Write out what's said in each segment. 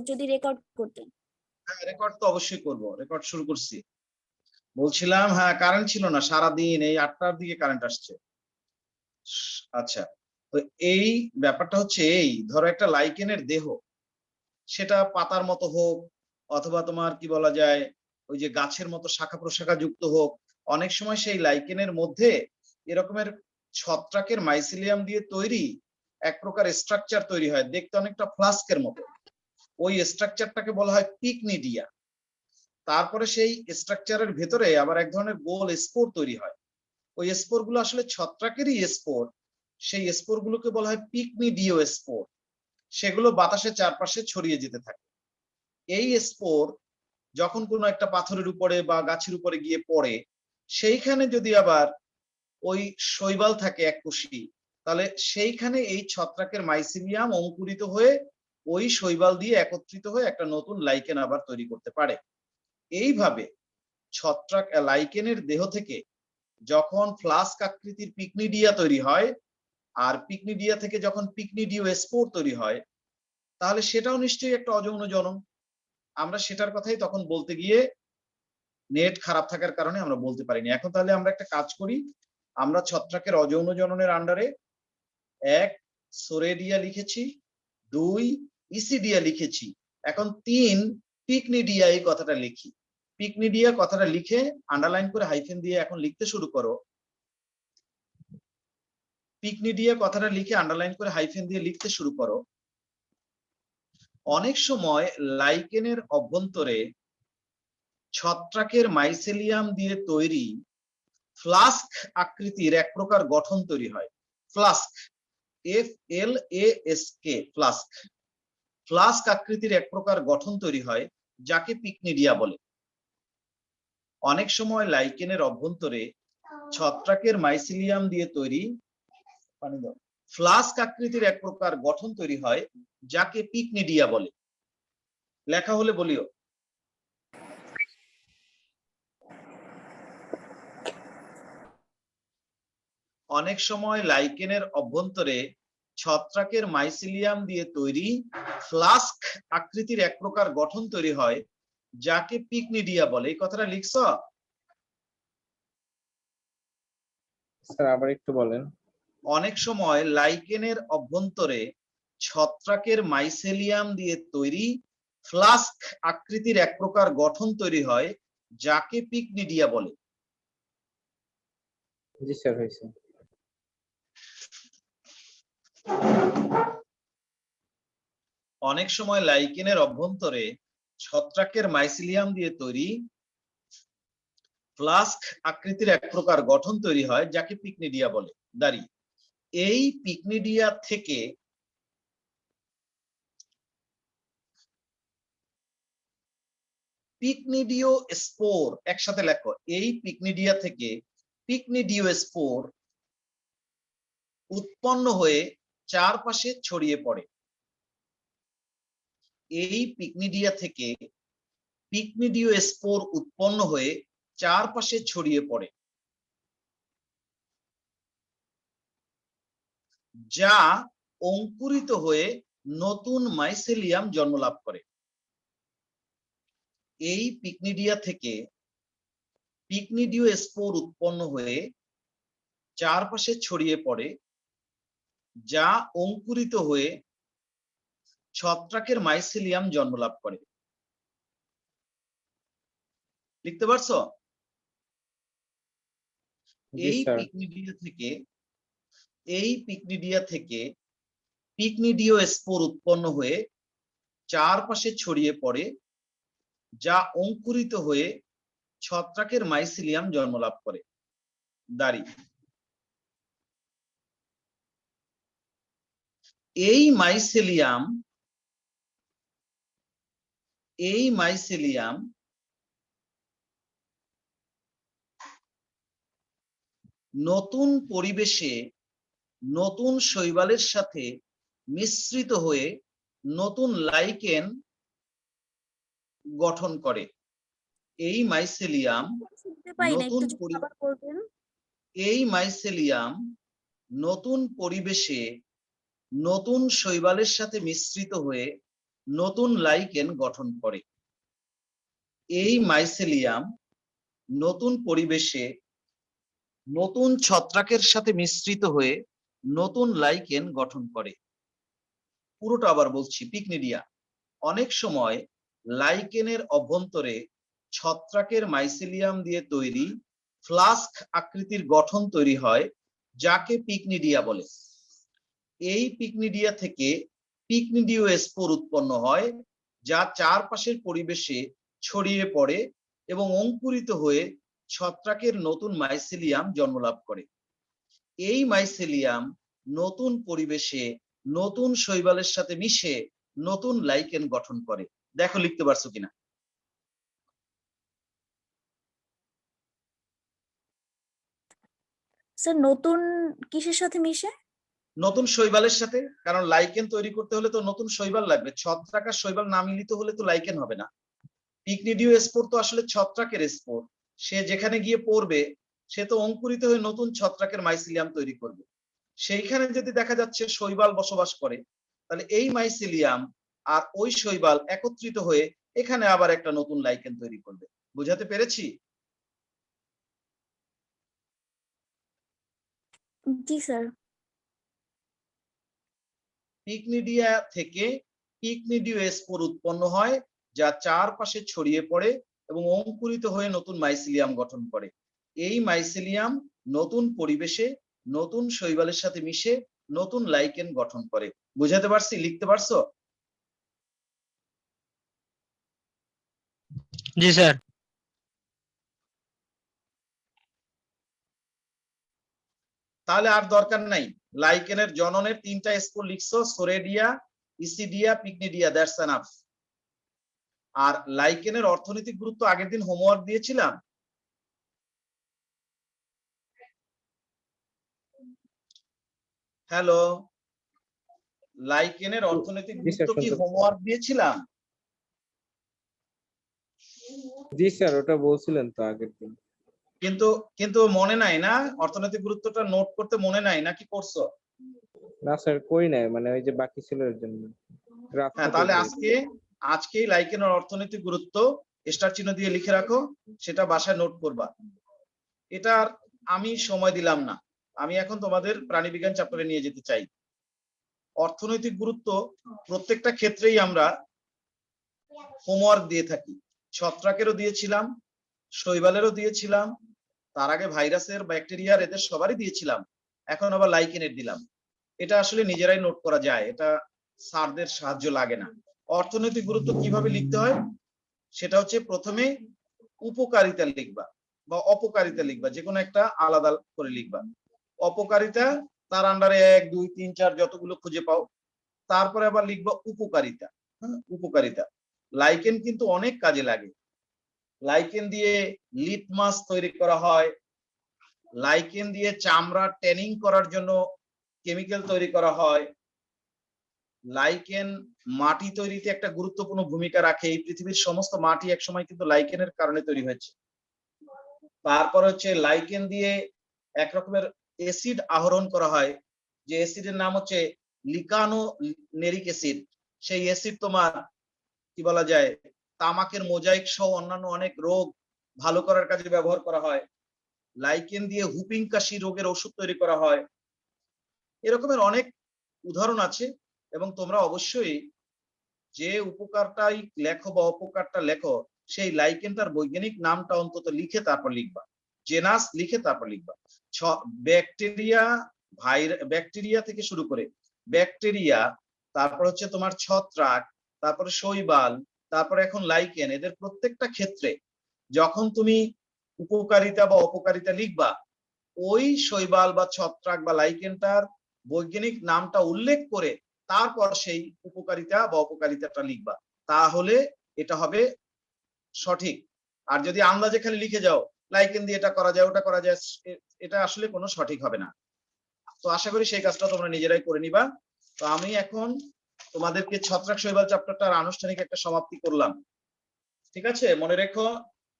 যদি রেকর্ড করতেন। হ্যাঁ, রেকর্ড তো অবশ্যই করব। রেকর্ড শুরু করছি। বলছিলাম হ্যাঁ, কারেন্ট ছিল না সারাদিন, এই 8টার দিকে কারেন্ট আসছে। আচ্ছা, তো এই ব্যাপারটা হচ্ছে এই, ধরো একটা লাইকেনের দেহ, সেটা পাতার মতো হোক অথবা তোমার কি বলা যায় ওই যে গাছের মতো শাখা প্রশাখা যুক্ত হোক, অনেক সময় সেই লাইকেনের মধ্যে এরকমের ছত্রাকের মাইসিলিয়াম দিয়ে তৈরি এক প্রকার স্ট্রাকচার তৈরি হয়, দেখতে অনেকটা ফ্লাস্কের মতো। ওই স্ট্রাকচারটাকে বলা হয় পিকনিডিয়া। তারপরে সেই স্ট্রাকচারের ভেতরে আবার এক ধরনের গোল স্পোর তৈরি হয়। ওই স্পোর গুলো আসলে ছত্রাকেরই স্পোর। সেই স্পোর গুলোকে বলা হয় পিকনিডিও স্পোর। সেগুলো বাতাসের চারপাশে ছড়িয়ে যেতে থাকে। এই স্পোর যখন কোনো একটা পাথরের উপরে বা গাছের উপরে গিয়ে পড়ে, সেইখানে যদি আবার ওই শৈবাল থাকে এককোষী, তাহলে সেইখানে এই ছত্রাকের মাইসিলিয়াম অঙ্কুরিত হয়ে ওই শৈবাল দিয়ে একত্রিত হয়ে একটা নতুন লাইকেন আবার তৈরি করতে পারে। এইভাবে ছত্রাক লাইকেনের দেহ থেকে যখন ফ্লাস্ক আকৃতির পিকনিডিয়া তৈরি হয়, আর পিকনিডিয়া থেকে যখন পিকনিডিও স্পোর তৈরি হয়, তাহলে সেটাও নিশ্চয়ই একটা অযৌন জনন। আমরা সেটার কথাই তখন বলতে গিয়ে নেট খারাপ থাকার কারণে আমরা বলতে পারিনি। এখন তাহলে আমরা একটা কাজ করি, আমরা ছত্রাকের অযৌন জননের আন্ডারে 1 সোরেডিয়া লিখেছি, 2 ইসিডিয়া লিখেছি, এখন 3 পিকনিডিয়া এই কথাটা লিখি। পিকনিডিয়া কথাটা লিখে আন্ডারলাইন করে হাইফেন দিয়ে এখন লিখতে শুরু করো। পিকনিডিয়া কথাটা লিখে আন্ডারলাইন করে হাইফেন দিয়ে লিখতে শুরু করো। অনেক সময় লাইকেনের অভ্যন্তরে ছত্রাকের মাইসেলিয়াম দিয়ে তৈরি ফ্লাস্ক আকৃতির এক প্রকার গঠন তৈরি হয়। Flask, FLASK, flask. ফ্লাস্ক আকৃতির এক প্রকার গঠন তৈরি হয় যাকে পিকনিডিয়া বলে। অনেক সময় লাইকেনের অভ্যন্তরে ছত্রাকের মাইসিলিয়াম দিয়ে তৈরি ফ্লাস্ক আকৃতির এক প্রকার গঠন তৈরি হয় যাকে পিকনিডিয়া বলে। লেখা হলে বলিও। অনেক সময় লাইকেনের অভ্যন্তরে ছত্রাকের মাইসিলিয়াম দিয়ে তৈরি ফ্লাস্ক আকৃতির এক প্রকার গঠন তৈরি হয় যাকে পিকনিডিয়া বলে। এই কথাটা লিখছ? স্যার আবার একটু বলেন। অনেক সময় লাইকেনের অভ্যন্তরে ছত্রাকের মাইসেলিয়াম দিয়ে তৈরি ফ্লাস্ক আকৃতির এক প্রকার গঠন তৈরি হয় যাকে পিকনিডিয়া বলে। জি স্যার, হয়েছে। অনেক সময় লাইকেনের অভ্যন্তরে ছত্রাকের মাইসিলিয়াম দিয়ে তৈরি ফ্লাস্ক আকৃতির এক প্রকার গঠন তৈরি হয় যাকে পিকনিডিয়া বলে। দাঁড়ি, এই পিকনিডিয়া থেকে পিকনিডিও স্পোর, একসাথে লেখো, এই পিকনিডিয়া থেকে পিকনিডিও স্পোর উৎপন্ন হয়ে চারপাশে ছড়িয়ে পড়ে। এই পিকনিডিয়া থেকে পিকনিডিও স্পোর উৎপন্ন হয়ে চারপাশে ছড়িয়ে পড়ে, যা অঙ্কুরিত হয়ে নতুন মাইসেলিয়াম জন্মলাভ করে। এই পিকনিডিয়া থেকে পিকনিডিও স্পোর উৎপন্ন হয়ে চারপাশে ছড়িয়ে পড়ে, যা অঙ্কুরিত হয়ে ছত্রাকের মাইসেলিয়াম জন্মলাভ করে। লিখতে পারছো? এই পিকনিডিয়া থেকে পিকনিডিও স্পোর উৎপন্ন হয়ে চারপাশে ছড়িয়ে পড়ে, যা অঙ্কুরিত হয়ে ছত্রাকের মাইসিলিয়াম জন্মলাভ করে। দাঁড়ি, এই মাইসেলিয়াম নতুন পরিবেশে নতুন শৈবালের সাথে মিশ্রিত হয়ে নতুন লাইকেন গঠন করে। এই মাইসেলিয়াম নতুন পরিবেশে নতুন শৈবালের সাথে মিশ্রিত হয়ে নতুন লাইকেন গঠন করে। এই মাইসেলিয়াম নতুন পরিবেশে নতুন ছত্রাকের সাথে মিশ্রিত হয়ে নতুন লাইকেন গঠন করে। পুরোটা আবার বলছি, পিকনিডিয়া। অনেক সময় লাইকেনের অভ্যন্তরে ছত্রাকের মাইসেলিয়াম দিয়ে তৈরি ফ্লাস্ক আকৃতির গঠন তৈরি হয়, যাকে পিকনিডিয়া বলে। এই পিকনিডিয়া থেকে পিকনিডিওস্পোর উৎপন্ন হয়, যা চারপাশের পরিবেশে ছড়িয়ে পড়ে এবং অঙ্কুরিত হয়ে ছত্রাকের নতুন মাইসেলিয়াম জন্মলাভ করে। এই মাইসেলিয়াম নতুন পরিবেশে নতুন শৈবালের সাথে মিশে নতুন লাইকেন গঠন করে। দেখো লিখতে পারছো কিনা। স্যার নতুন কিসের সাথে মিশে? নতুন শৈবালের সাথে, কারণ লাইকেন তৈরি করতে হলে তো নতুন শৈবাল লাগবে। ছত্রাক আর শৈবাল না মিলিত হলে তো লাইকেন হবে না। পিকনিডিওস্পোর তো আসলে ছত্রাকের স্পোর, সে যেখানে গিয়ে পড়বে সে তো অঙ্কুরিত হয়ে নতুন ছত্রাকের মাইসিলিয়াম তৈরি করবে। সেইখানে যদি দেখা যাচ্ছে শৈবাল বসবাস করে, তাহলে এই মাইসিলিয়াম আর ওই শৈবাল একত্রিত হয়ে এখানে আবার একটা নতুন লাইকেন তৈরি করবে। বুঝাতে পেরেছি? জি স্যার। পিকনিডিয়া থেকে পিকনিডিওস্পোর উৎপন্ন হয়, যা চারপাশে ছড়িয়ে পড়ে এবং অঙ্কুরিত হয়ে নতুন মাইসিলিয়াম গঠন করে। এই মাইসিলিয়াম নতুন পরিবেশে নতুন শৈবালের সাথে মিশে নতুন লাইকেন গঠন করে। বুঝাতে পারছি? লিখতে পারছো? জি স্যার। তাহলে আর দরকার নাই। লাইকেনের জননের 3টা স্পোর লিখছো, সোরেডিয়া, ইসিডিয়া, পিকনিডিয়া, দ্যাটস এনাফ। আর লাইকেনের অর্থনৈতিক গুরুত্ব আগের দিন হোমওয়ার্ক দিয়েছিলাম। হ্যালো, লাইকেনের অর্থনৈতিক জি স্যার, গুরুত্ব কি শুনতে হোমওয়ার্ক দিয়েছিলাম? জি স্যার, ওটা বলছিলেন তো আগের দিন। কিন্তু কিন্তু মনে নাই না? অর্থনৈতিক গুরুত্বটা নোট করতে মনে নাই নাকি করছো? না স্যার, করি নাই, মানে ওই যে বাকি ছিল এর জন্য। হ্যাঁ, তাহলে আজকেই লাইকেনের অর্থনৈতিক গুরুত্ব স্টার চিহ্ন দিয়ে লিখে রাখো, সেটা বাসায় নোট করবা। এটার আমি সময় দিলাম না, আমি এখন তোমাদের প্রাণীবিজ্ঞান চ্যাপ্টারে নিয়ে যেতে চাই। অর্থনৈতিক গুরুত্ব প্রত্যেকটা ক্ষেত্রেই আমরা হোমওয়ার্ক দিয়ে থাকি। ছত্রাকেরও দিয়েছিলাম, শৈবালেরও দিয়েছিলাম, তার আগে ভাইরাসের, ব্যাকটেরিয়ার, এদের সবারই দিয়েছিলাম, এখন আবার লাইকেনের দিলাম। এটা আসলে নিজেরাই নোট করা যায়, এটা স্যারদের সাহায্য লাগে না। অর্থনৈতিক গুরুত্ব কিভাবে লিখতে হয় সেটা হচ্ছে, প্রথমে উপকারিতা লিখবা বা অপকারিতা লিখবা, যে কোনো একটা আলাদা করে লিখবা। অপকারিতা তার আন্ডারে 1, 2, 3, 4 যতগুলো খুঁজে পাও। তারপরে আবার লিখবা উপকারিতা। উপকারিতা। লাইকেন কিন্তু অনেক কাজে লাগে। লাইকেন দিয়ে লিটমাস তৈরি করা হয়, লাইকেন দিয়ে চামড়া ট্যানিং করার জন্য কেমিক্যাল তৈরি করা হয়, লাইকেন মাটি তৈরিতে একটা গুরুত্বপূর্ণ ভূমিকা রাখে। এই পৃথিবীর সমস্ত মাটি একসময় কিন্তু লাইকেনের কারণে তৈরি হয়েছে। তারপর হচ্ছে লাইকেন দিয়ে এক রকমের অ্যাসিড আহরণ করা হয়, যে অ্যাসিডের নাম হচ্ছে লিকানোনেরিক অ্যাসিড। সেই অ্যাসিড তোমার কি বলা যায়, তামাকের মোজাইক সহ অন্যান্য অনেক রোগ ভালো করার কাজে ব্যবহার করা হয়। লাইকেন দিয়ে হুপিং কাশি রোগের ওষুধ তৈরি করা হয়। এরকমের অনেক উদাহরণ আছে, এবং তোমরা অবশ্যই যে উপকারটাই লেখো বা অপকারটা লেখো, সেই লাইকেনটার বৈজ্ঞানিক নামটা অন্তত লিখে তারপর লিখবা, জেনাস লিখে তারপর লিখবা। ব্যাকটেরিয়া, ব্যাকটেরিয়া থেকে শুরু করে ব্যাকটেরিয়া, তারপর হচ্ছে তোমার ছত্রাক, তারপরে শৈবাল, তারপরে এখন লাইকেন, এদের প্রত্যেকটা ক্ষেত্রে যখন তুমি উপকারিতা বা অপকারিতা লিখবা, ওই শৈবাল বা ছত্রাক বা লাইকেনটার বৈজ্ঞানিক নামটা উল্লেখ করে তারপর সেই উপকারিতা বা অপকারিতাটা লিখবা, তাহলে এটা হবে সঠিক। আর যদি আন্দাজে খালি লিখে যাও লাইকেন দিয়ে এটা করা যায় ওটা করা যায়, এটা আসলে কোনো সঠিক হবে না। তো আশা করি সেই কাজটা তোমরা নিজেরাই করে নিবা। তো আমি এখন তোমাদেরকে ছত্রাক শৈবাল চ্যাপ্টারটার আনুষ্ঠানিক একটা সমাপ্তি করলাম। ঠিক আছে, মনে রেখো,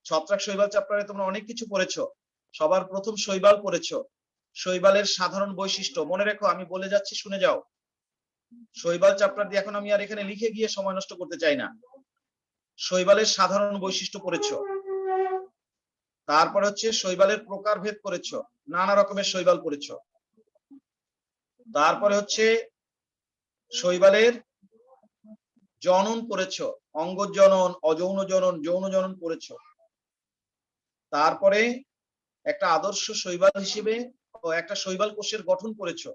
ছত্রাক শৈবাল চ্যাপ্টারে তোমরা অনেক কিছু পড়েছো। সবার প্রথম শৈবাল পড়েছো, শৈবালের সাধারণ বৈশিষ্ট্য মনে রেখো, আমি বলে যাচ্ছি শুনে যাও। শৈবাল চ্যাপ্টার দিয়ে এখন আমি আর এখানে লিখে গিয়ে সময় নষ্ট করতে চাই না। শৈবালের সাধারণ বৈশিষ্ট্য পড়েছো, তারপর হচ্ছে শৈবালের প্রকারভেদ করেছো, নানা রকমের শৈবাল পড়েছো। তারপরে হচ্ছে শৈবালের জনন পড়েছো, অঙ্গজনন, অযৌন জনন, যৌন জনন পড়েছো। তারপরে একটা আদর্শ শৈবাল হিসেবে একটা শৈবাল কোষের গঠন পড়েছো।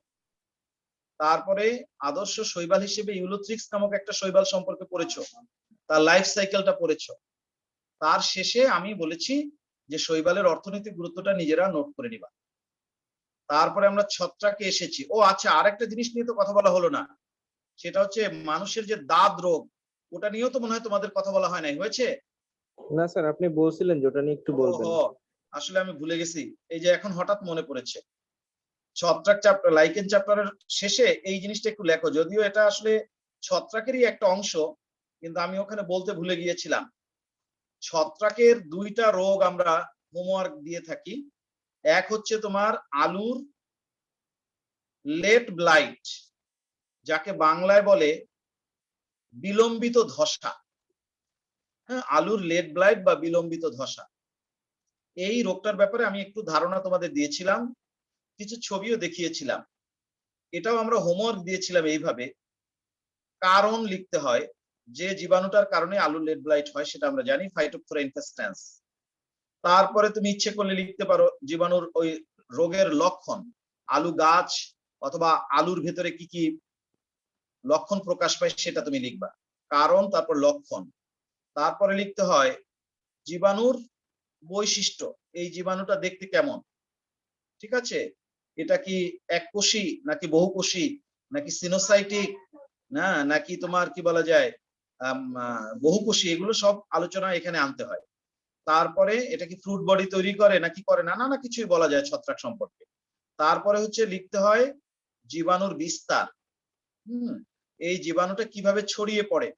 তারপরে আদর্শ শৈবাল হিসেবে ইউলোথ্রিক্স নামক একটা শৈবাল সম্পর্কে পড়েছো, তার লাইফ সাইকেলটা পড়েছো। তার শেষে আমি বলেছি যে শৈবালের অর্থনৈতিক গুরুত্বটা নিজেরা নোট করে নিবা। তারপরে আমরা ছত্রাকে এসেছি। ও আচ্ছা, আরেকটা জিনিস নিয়ে তো কথা বলা হলো না, সেটা হচ্ছে মানুষের যে দাঁত রোগ, ওটা নিয়েও তো মনে হয় তোমাদের কথা বলা হয় নাই, হয়েছে? না স্যার, আপনি বলছিলেন যে ওটা নিয়ে একটু বলবেন। ওহো, আসলে আমি ভুলে গেছি, এই যে এখন হঠাৎ মনে পড়েছে। ছত্রাক চ্যাপ্টার, লাইকেন চ্যাপ্টারের শেষে এই জিনিসটা একটু লেখো, যদিও এটা আসলে ছত্রাকেরই একটা অংশ, কিন্তু আমি ওখানে বলতে ভুলে গিয়েছিলাম। ছত্রাকের দুইটা রোগ আমরা হোমওয়ার্ক দিয়ে থাকি। এক হচ্ছে তোমার আলুর লেট ব্লাইট, যাকে বাংলায় বলে বিলম্বিত ধসা। হ্যাঁ, আলুর লেট ব্লাইট বা বিলম্বিত ধসা, এই রোগটার ব্যাপারে আমি একটু ধারণা তোমাদের দিয়েছিলাম, কিছু ছবিও দেখিয়েছিলাম। এটাও আমরা হোমওয়ার্ক দিয়েছিলাম এইভাবে, কারণ লিখতে হয়, যে জীবাণুটার কারণে আলুর লেট ব্লাইট হয় সেটা আমরা জানি, ফাইটোপথোরা ইনফেস্ট্যান্স। তারপরে তুমি ইচ্ছে করলে লিখতে পারো জীবাণুর ওই রোগের লক্ষণ, আলু গাছ অথবা আলুর ভেতরে কি কি লক্ষণ প্রকাশ পায় সেটা তুমি লিখবা, কারণ তারপর লক্ষণ। তারপরে লিখতে হয় জীবাণুর বৈশিষ্ট্য, এই জীবাণুটা দেখতে কেমন, ঠিক আছে, এটা কি এককোষী নাকি বহুকোষী, নাকি সিনোসাইটিক, না নাকি তোমার কি বলা যায় বহুকোষী, এগুলো সব আলোচনা এখানে আনতে হয়। তারপরে এটা কি ফ্রুট বডি তৈরি করে নাকি করে না, নানা কিছুই বলা যায় ছত্রাক সম্পর্কে। তারপরে হচ্ছে লিখতে হয় জীবাণুর বিস্তার। এই জীবাণুটা কিভাবে ছড়িয়ে পড়ে,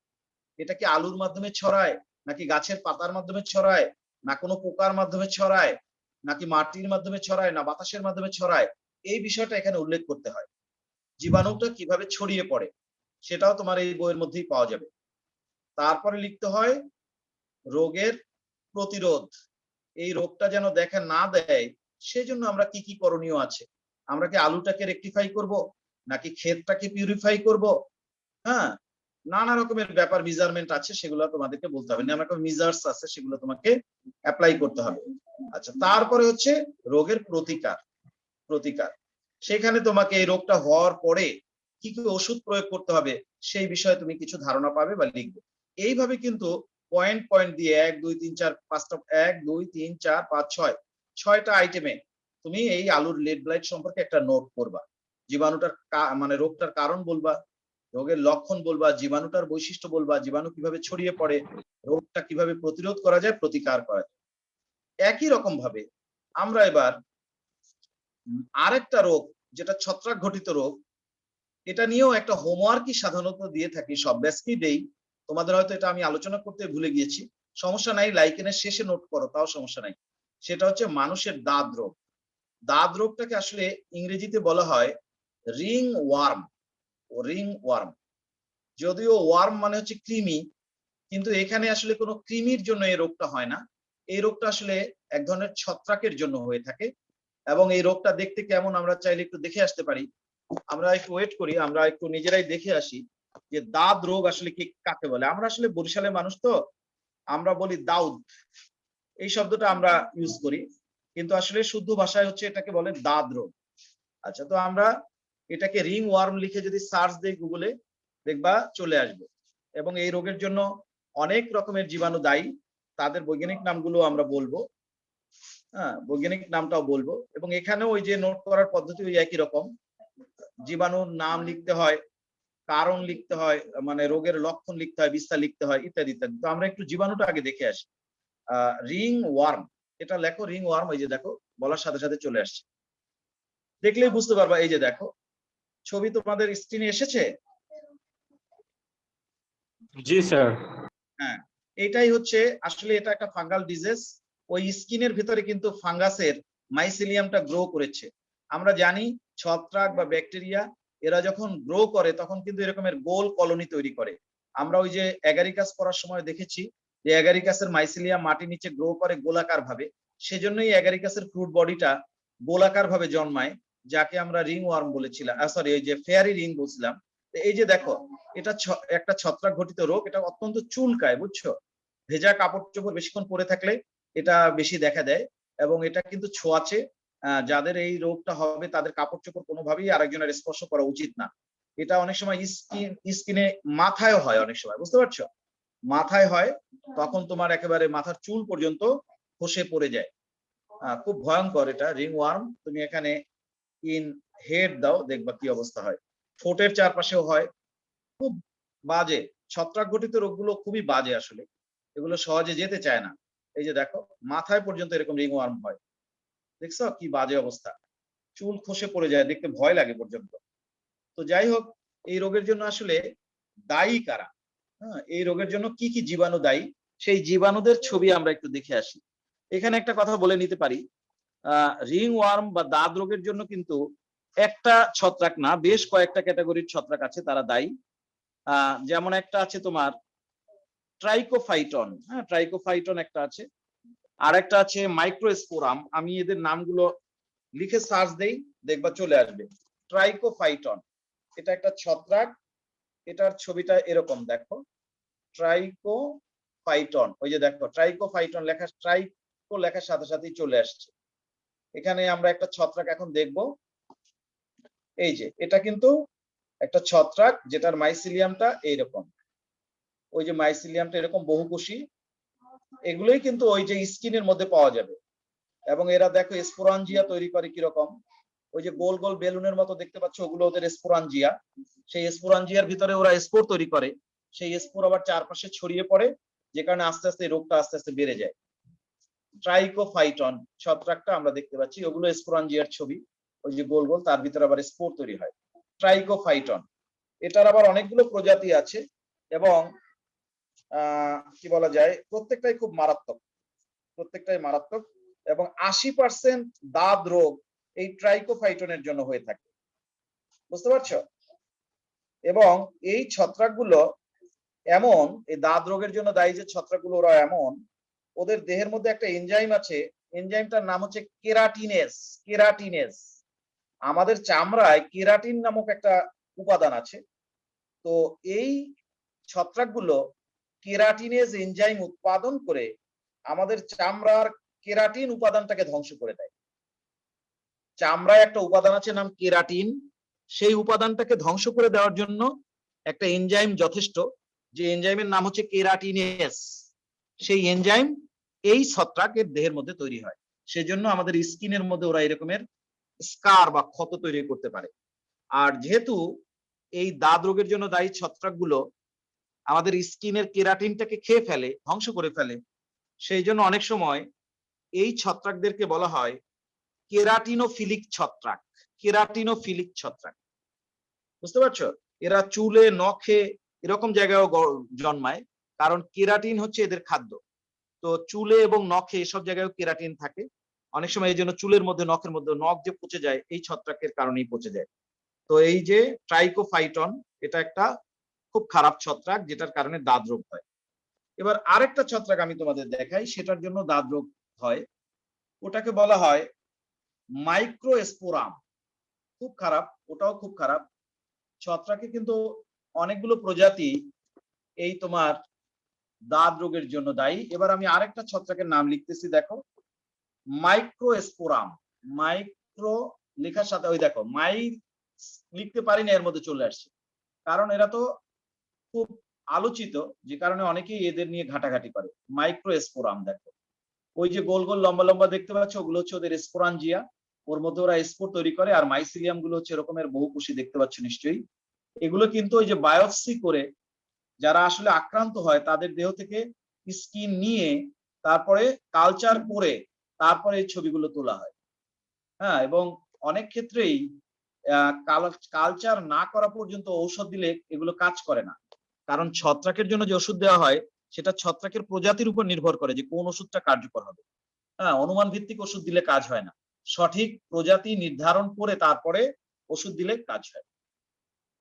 এটা কি আলুর মাধ্যমে ছড়ায়, নাকি গাছের পাতার মাধ্যমে ছড়ায়, না কোনো পোকার মাধ্যমে ছড়ায়, নাকি মাটির মাধ্যমে ছড়ায়, না বাতাসের মাধ্যমে ছড়ায়, এই বিষয়টা এখানে উল্লেখ করতে হয়। জীবাণুটা কিভাবে ছড়িয়ে পড়ে সেটাও তোমার এই বইয়ের মধ্যেই পাওয়া যাবে। তারপরে লিখতে হয় রোগের প্রতিরোধ, এই রোগটা যেন দেখা না দেয় সেজন্য আমরা কি কি করণীয় আছে, আমরা কি আলুটাকে রেকটিফাই করব, নাকি ক্ষেতটাকে পিউরিফাই করব, হ্যাঁ, নানা রকমের ব্যাপার মেজারমেন্ট আছে, সেগুলো তোমাদেরকে বলতে হবে, নানা রকম মেজার্স আছে, সেগুলো তোমাকে অ্যাপ্লাই করতে হবে। আচ্ছা, তারপরে হচ্ছে রোগের প্রতিকার। প্রতিকার, সেখানে তোমাকে এই রোগটা হওয়ার পরে কি কি ওষুধ প্রয়োগ করতে হবে সেই বিষয়ে তুমি কিছু ধারণা পাবে বা লিখবে। এইভাবে কিন্তু পয়েন্ট পয়েন্ট দিয়ে 1 2 3 4 5টা 1 2 3 4 5 6 6টা আইটেমে তুমি এই আলুর লেট ব্লাইট সম্পর্কে একটা নোট করবা। জীবাণুটার মানে রোগটার কারণ বলবা, রোগের লক্ষণ বলবা, জীবাণুটার বৈশিষ্ট্য বলবা, জীবাণু কিভাবে ছড়িয়ে পড়ে, রোগটা কিভাবে প্রতিরোধ করা যায়, প্রতিকার করা যায়। একই রকম ভাবে আমরা এবার আরেকটা রোগ, যেটা ছত্রাক ঘটিত রোগ, এটা নিয়েও একটা হোমওয়ার্কই সাধারণত দিয়ে থাকি, সব ব্যাচকেই দেই। তোমাদের হয়তো এটা আমি আলোচনা করতে ভুলে গিয়েছি, সমস্যা নাই, লাইকেনের শেষে নোট করো, তাও সমস্যা নাই। সেটা হচ্ছে মানুষের দাঁত রোগ। দাঁত রোগটাকে আসলে ইংরেজিতে বলা হয় রিং ওয়ার্ম। রিং ওয়ার্ম, যদিও ওয়ার্ম মানে হচ্ছে কৃমি, কিন্তু এখানে আসলে কোনো কৃমির জন্য এই রোগটা হয় না, এই রোগটা আসলে এক ধরনের ছত্রাকের জন্য হয়ে থাকে। এবং এই রোগটা দেখতে কেমন আমরা চাইলে একটু দেখে আসতে পারি। আমরা একটু ওয়েট করি, আমরা একটু নিজেরাই দেখে আসি যে দাঁত রোগ আসলে কি কাকে বলে। আমরা আসলে বরিশালের মানুষ তো, আমরা বলি দাউদ, এই শব্দটা আমরা ইউজ করি, কিন্তু আসলে শুদ্ধ ভাষায় হচ্ছে এটাকে বলে দাঁত রোগ। আচ্ছা, তো আমরা এটাকে রিং ওয়ার্ম লিখে যদি সার্চ দেই গুগলে, দেখবা চলে আসবে। এবং এই রোগের জন্য অনেক রকমের জীবাণু দায়ী, তাদের বৈজ্ঞানিক নামগুলো আমরা বলবো, হ্যাঁ, বৈজ্ঞানিক নামটাও বলবো। এবং এখানেও ওই যে নোট করার পদ্ধতি ওই একই রকম, জীবাণুর নাম লিখতে হয়, কারণ লিখতে হয়, মানে রোগের লক্ষণ লিখতে হয়, বিস্তার লিখতে হয়, ইত্যাদি ইত্যাদি। তো আমরা একটু জীবাণুটা আগে দেখে আসি। রিং ওয়ার্ম, এটা লেখো রিং ওয়ার্ম, এই যে দেখো বলার সাথে সাথে চলে আসছে, দেখলেই বুঝতে পারবা। এই যে দেখো ছবি তোমাদের স্ক্রিনে এসেছে। জি স্যার। হ্যাঁ, এটাই হচ্ছে আসলে, এটা একটা ফাঙ্গাল ডিজিজ। ওই স্কিনের ভিতরে কিন্তু ফাঙ্গাসের মাইসিলিয়ামটা গ্রো করেছে। আমরা জানি ছত্রাক বা ব্যাকটেরিয়া এরা যখন গ্রো করে তখন কিন্তু এরকমের গোল কলোনি তৈরি করে। আমরা ওই যে অ্যাগারিকাস পড়ার সময় দেখেছি যে অ্যাগারিকাসের মাইসিলিয়াম মাটির নিচে গ্রো করে গোলাকার ভাবে, সেজন্যই অ্যাগারিকাসের ফ্রুট বডিটা গোলাকার ভাবে জন্মায়, যাকে আমরা রিং ওয়ার্ম বলেছিলাম, সরি ওই যে ফেয়ারি রিং বলছিলাম। এই যে দেখো, এটা একটা ছত্রাক ঘটিত রোগ, এটা অত্যন্ত চুলকায়, বুঝছো? ভেজা কাপড় চোপড় বেশিক্ষণ পরে থাকলে এটা বেশি দেখা দেয়, এবং এটা কিন্তু ছোঁয়াচে। যাদের এই রোগটা হবে তাদের কাপড় চোপড় কোনোভাবেই আরেকজনের স্পর্শ করা উচিত না। এটা অনেক সময় স্কিনে মাথায়ও হয়, অনেক সময়, বুঝতে পারছো? মাথায় হয়, তখন তোমার একেবারে মাথার চুল পর্যন্ত খসে পড়ে যায়। খুব ভয়ঙ্কর এটা রিং ওয়ার্ম। তুমি এখানে ইন হেড দাও, দেখবা কি অবস্থা হয়। ঠোঁটের চারপাশেও হয়, খুব বাজে। ছত্রাক ঘটিত রোগগুলো খুবই বাজে আসলে, এগুলো সহজে যেতে চায় না। এই যে দেখো, মাথায় পর্যন্ত এরকম রিং ওয়ার্ম হয়, দেখছো কি বাজে অবস্থা? চুল খসে পড়ে যায়, দেখতে ভয় লাগে পর্যন্ত। তো যাই হোক, এই রোগের জন্য আসলে দায়ী কারা? হ্যাঁ, এই রোগের জন্য কি কি জীবাণু দায়ী, সেই জীবাণুদের ছবি আমরা একটু দেখে আসি। এখানে একটা কথা বলে নিতে পারি, রিং ওয়ার্ম বা দাঁত রোগের জন্য কিন্তু একটা ছত্রাক না, বেশ কয়েকটা ক্যাটাগরির ছত্রাক আছে, তারা দায়ী। যেমন একটা আছে তোমার ট্রাইকোফাইটন, হ্যাঁ, ট্রাইকোফাইটন একটা আছে, আর একটা আছে মাইক্রোস্পোরাম। আমি এদের নামগুলো লিখে সার্চ দেই, দেখবা চলে আসবে। ট্রাইকোফাইটন, এটা একটা ছত্রাক, এটার ছবিটা এরকম দেখো, ট্রাইকোফাইটন। ওই যে দেখো ট্রাইকোফাইটন লেখা, ট্রাইকো লেখার সাথে সাথেই চলে আসছে। এখানে আমরা একটা ছত্রাক এখন দেখব। এই যে এটা কিন্তু একটা ছত্রাক, যেটার মাইসিলিয়ামটা এইরকম। ওই যে মাইসিলিয়ামটা এরকম বহুকোষী, এগুলোই কিন্তু ওই যে স্কিনের মধ্যে পাওয়া যাবে। এবং এরা দেখো স্পোরাঞ্জিয়া তৈরি করে কিরকম, ওই যে গোল গোল বেলুনের মতো দেখতে পাচ্ছ, ওগুলো ওদের স্পোরাঞ্জিয়া। সেই স্পোরাঞ্জিয়ার ভিতরে ওরা স্পোর তৈরি করে, সেই স্পোর আবার চারপাশে ছড়িয়ে পড়ে, যে কারণে আস্তে আস্তে রোগটা আস্তে আস্তে বেড়ে যায়। ট্রাইকোফাইটন ছত্রাকটা আমরা দেখতে পাচ্ছি, ওগুলো স্পোরাঞ্জিয়ার ছবি, ওই যে গোল গোল, তার ভিতরে আবার স্পোর তৈরি হয়। ট্রাইকোফাইটন, এটার আবার অনেকগুলো প্রজাতি আছে, এবং কি বলা যায়, প্রত্যেকটাই খুব মারাত্মক, প্রত্যেকটাই মারাত্মক। এবং 80% দাঁত রোগ এই ট্রাইকোফাইটনের জন্য হয়ে থাকে, বুঝতে পারছো? এবং এই ছত্রাকগুলো এমন, এই দাঁত রোগের জন্য দায়ী যে ছত্রাকগুলো, ওরা এমন, ওদের দেহের মধ্যে একটা এনজাইম আছে, এনজাইমটার নাম হচ্ছে কেরাটিনেস। কেরাটিনেস, আমাদের চামড়ায় কেরাটিন নামক একটা উপাদান আছে। তো এই ছত্রাকগুলো কেরাটিনেজ এনজাইম উৎপাদন করে আমাদের চামড়ার কেরাটিন উপাদানটাকে ধ্বংস করে দেয়। চামড়ায় একটা উপাদান আছে নাম কেরাটিন, সেই উপাদানটাকে ধ্বংস করে দেওয়ার জন্য একটা এনজাইম যথেষ্ট, যে এনজাইমের নাম হচ্ছে কেরাটিনেস। সেই এনজাইম এই ছত্রাকের দেহের মধ্যে তৈরি হয়, সেজন্য আমাদের স্কিনের মধ্যে ওরা এরকমের স্কার বা ক্ষত তৈরি করতে পারে। আর যেহেতু এই দাঁত রোগের জন্য দায়ী ছত্রাকগুলো আমাদের স্কিনের কেরাটিনটাকে খেয়ে ফেলে, ধ্বংস করে ফেলে, সেই জন্য অনেক সময় এই ছত্রাকদেরকে বলা হয় কেরাটিনোফিলিক ছত্রাক। কেরাটিনোফিলিক ছত্রাক, বুঝতে পারছো? এরা চুলে, নখে, এরকম জায়গায়ও জন্মায়, কারণ কেরাটিন হচ্ছে এদের খাদ্য। তো চুলে এবং নখে, এসব জায়গায় কেরাটিন থাকে। অনেক সময় এই জন্য চুলের মধ্যে, নখের মধ্যে, নখ যে পচে যায় এই ছত্রাকের কারণেই পচে যায়। তো এই যে ট্রাইকোফাইটন, এটা একটা খুব খারাপ ছত্রাক, যেটার কারণে দাঁত রোগ হয়। এবার আরেকটা ছত্রাক আমি তোমাদের দেখাই, সেটার জন্য দাঁত রোগ হয়, ওটাকে বলা হয় মাইক্রোস্পোরাম। খুব খারাপ, ওটাও খুব খারাপ। ছত্রাকে কিন্তু অনেকগুলো প্রজাতি এই তোমার দাঁত রোগের জন্য দায়ী। এবার আমি আরেকটা ছত্রাকের নাম লিখতেছি, দেখো, মাইক্রোস্পোরাম। মাইক্রো লেখার সাথে ওই দেখো, লিখতে পারিনি, এর মধ্যে চলে আসছে, কারণ এরা তো খুব আলোচিত, যে কারণে অনেকেই এদের নিয়ে ঘাটাঘাটি করে। মাইক্রোস্পোরাম দেখো, ওই যে গোল গোল লম্বা লম্বা দেখতে পাচ্ছ, ওগুলো হচ্ছে ওদের স্পোরাঞ্জিয়া, ওর মধ্যে ওরা স্পোর তৈরি করে। আর মাইসিলিয়াম গুলো হচ্ছে এরকমের বহুকোষী, দেখতে পাচ্ছ নিশ্চয়ই। এগুলো কিন্তু ওই যে বায়োপসি করে যারা আসলে আক্রান্ত হয় তাদের দেহ থেকে স্কিন নিয়ে তারপরে কালচার করে তারপরে এই ছবিগুলো তোলা হয়। হ্যাঁ, এবং অনেক ক্ষেত্রেই কালচার না করা পর্যন্ত ঔষধ দিলে এগুলো কাজ করে না, কারণ ছত্রাকের জন্য যে ওষুধ দেওয়া হয় সেটা ছত্রাকের প্রজাতির উপর নির্ভর করে যে কোন ওষুধটা কার্যকর হবে। হ্যাঁ, অনুমান ভিত্তিক ওষুধ দিলে কাজ হয় না, সঠিক প্রজাতি নির্ধারণ করে তারপরে ওষুধ দিলে কাজ হয়।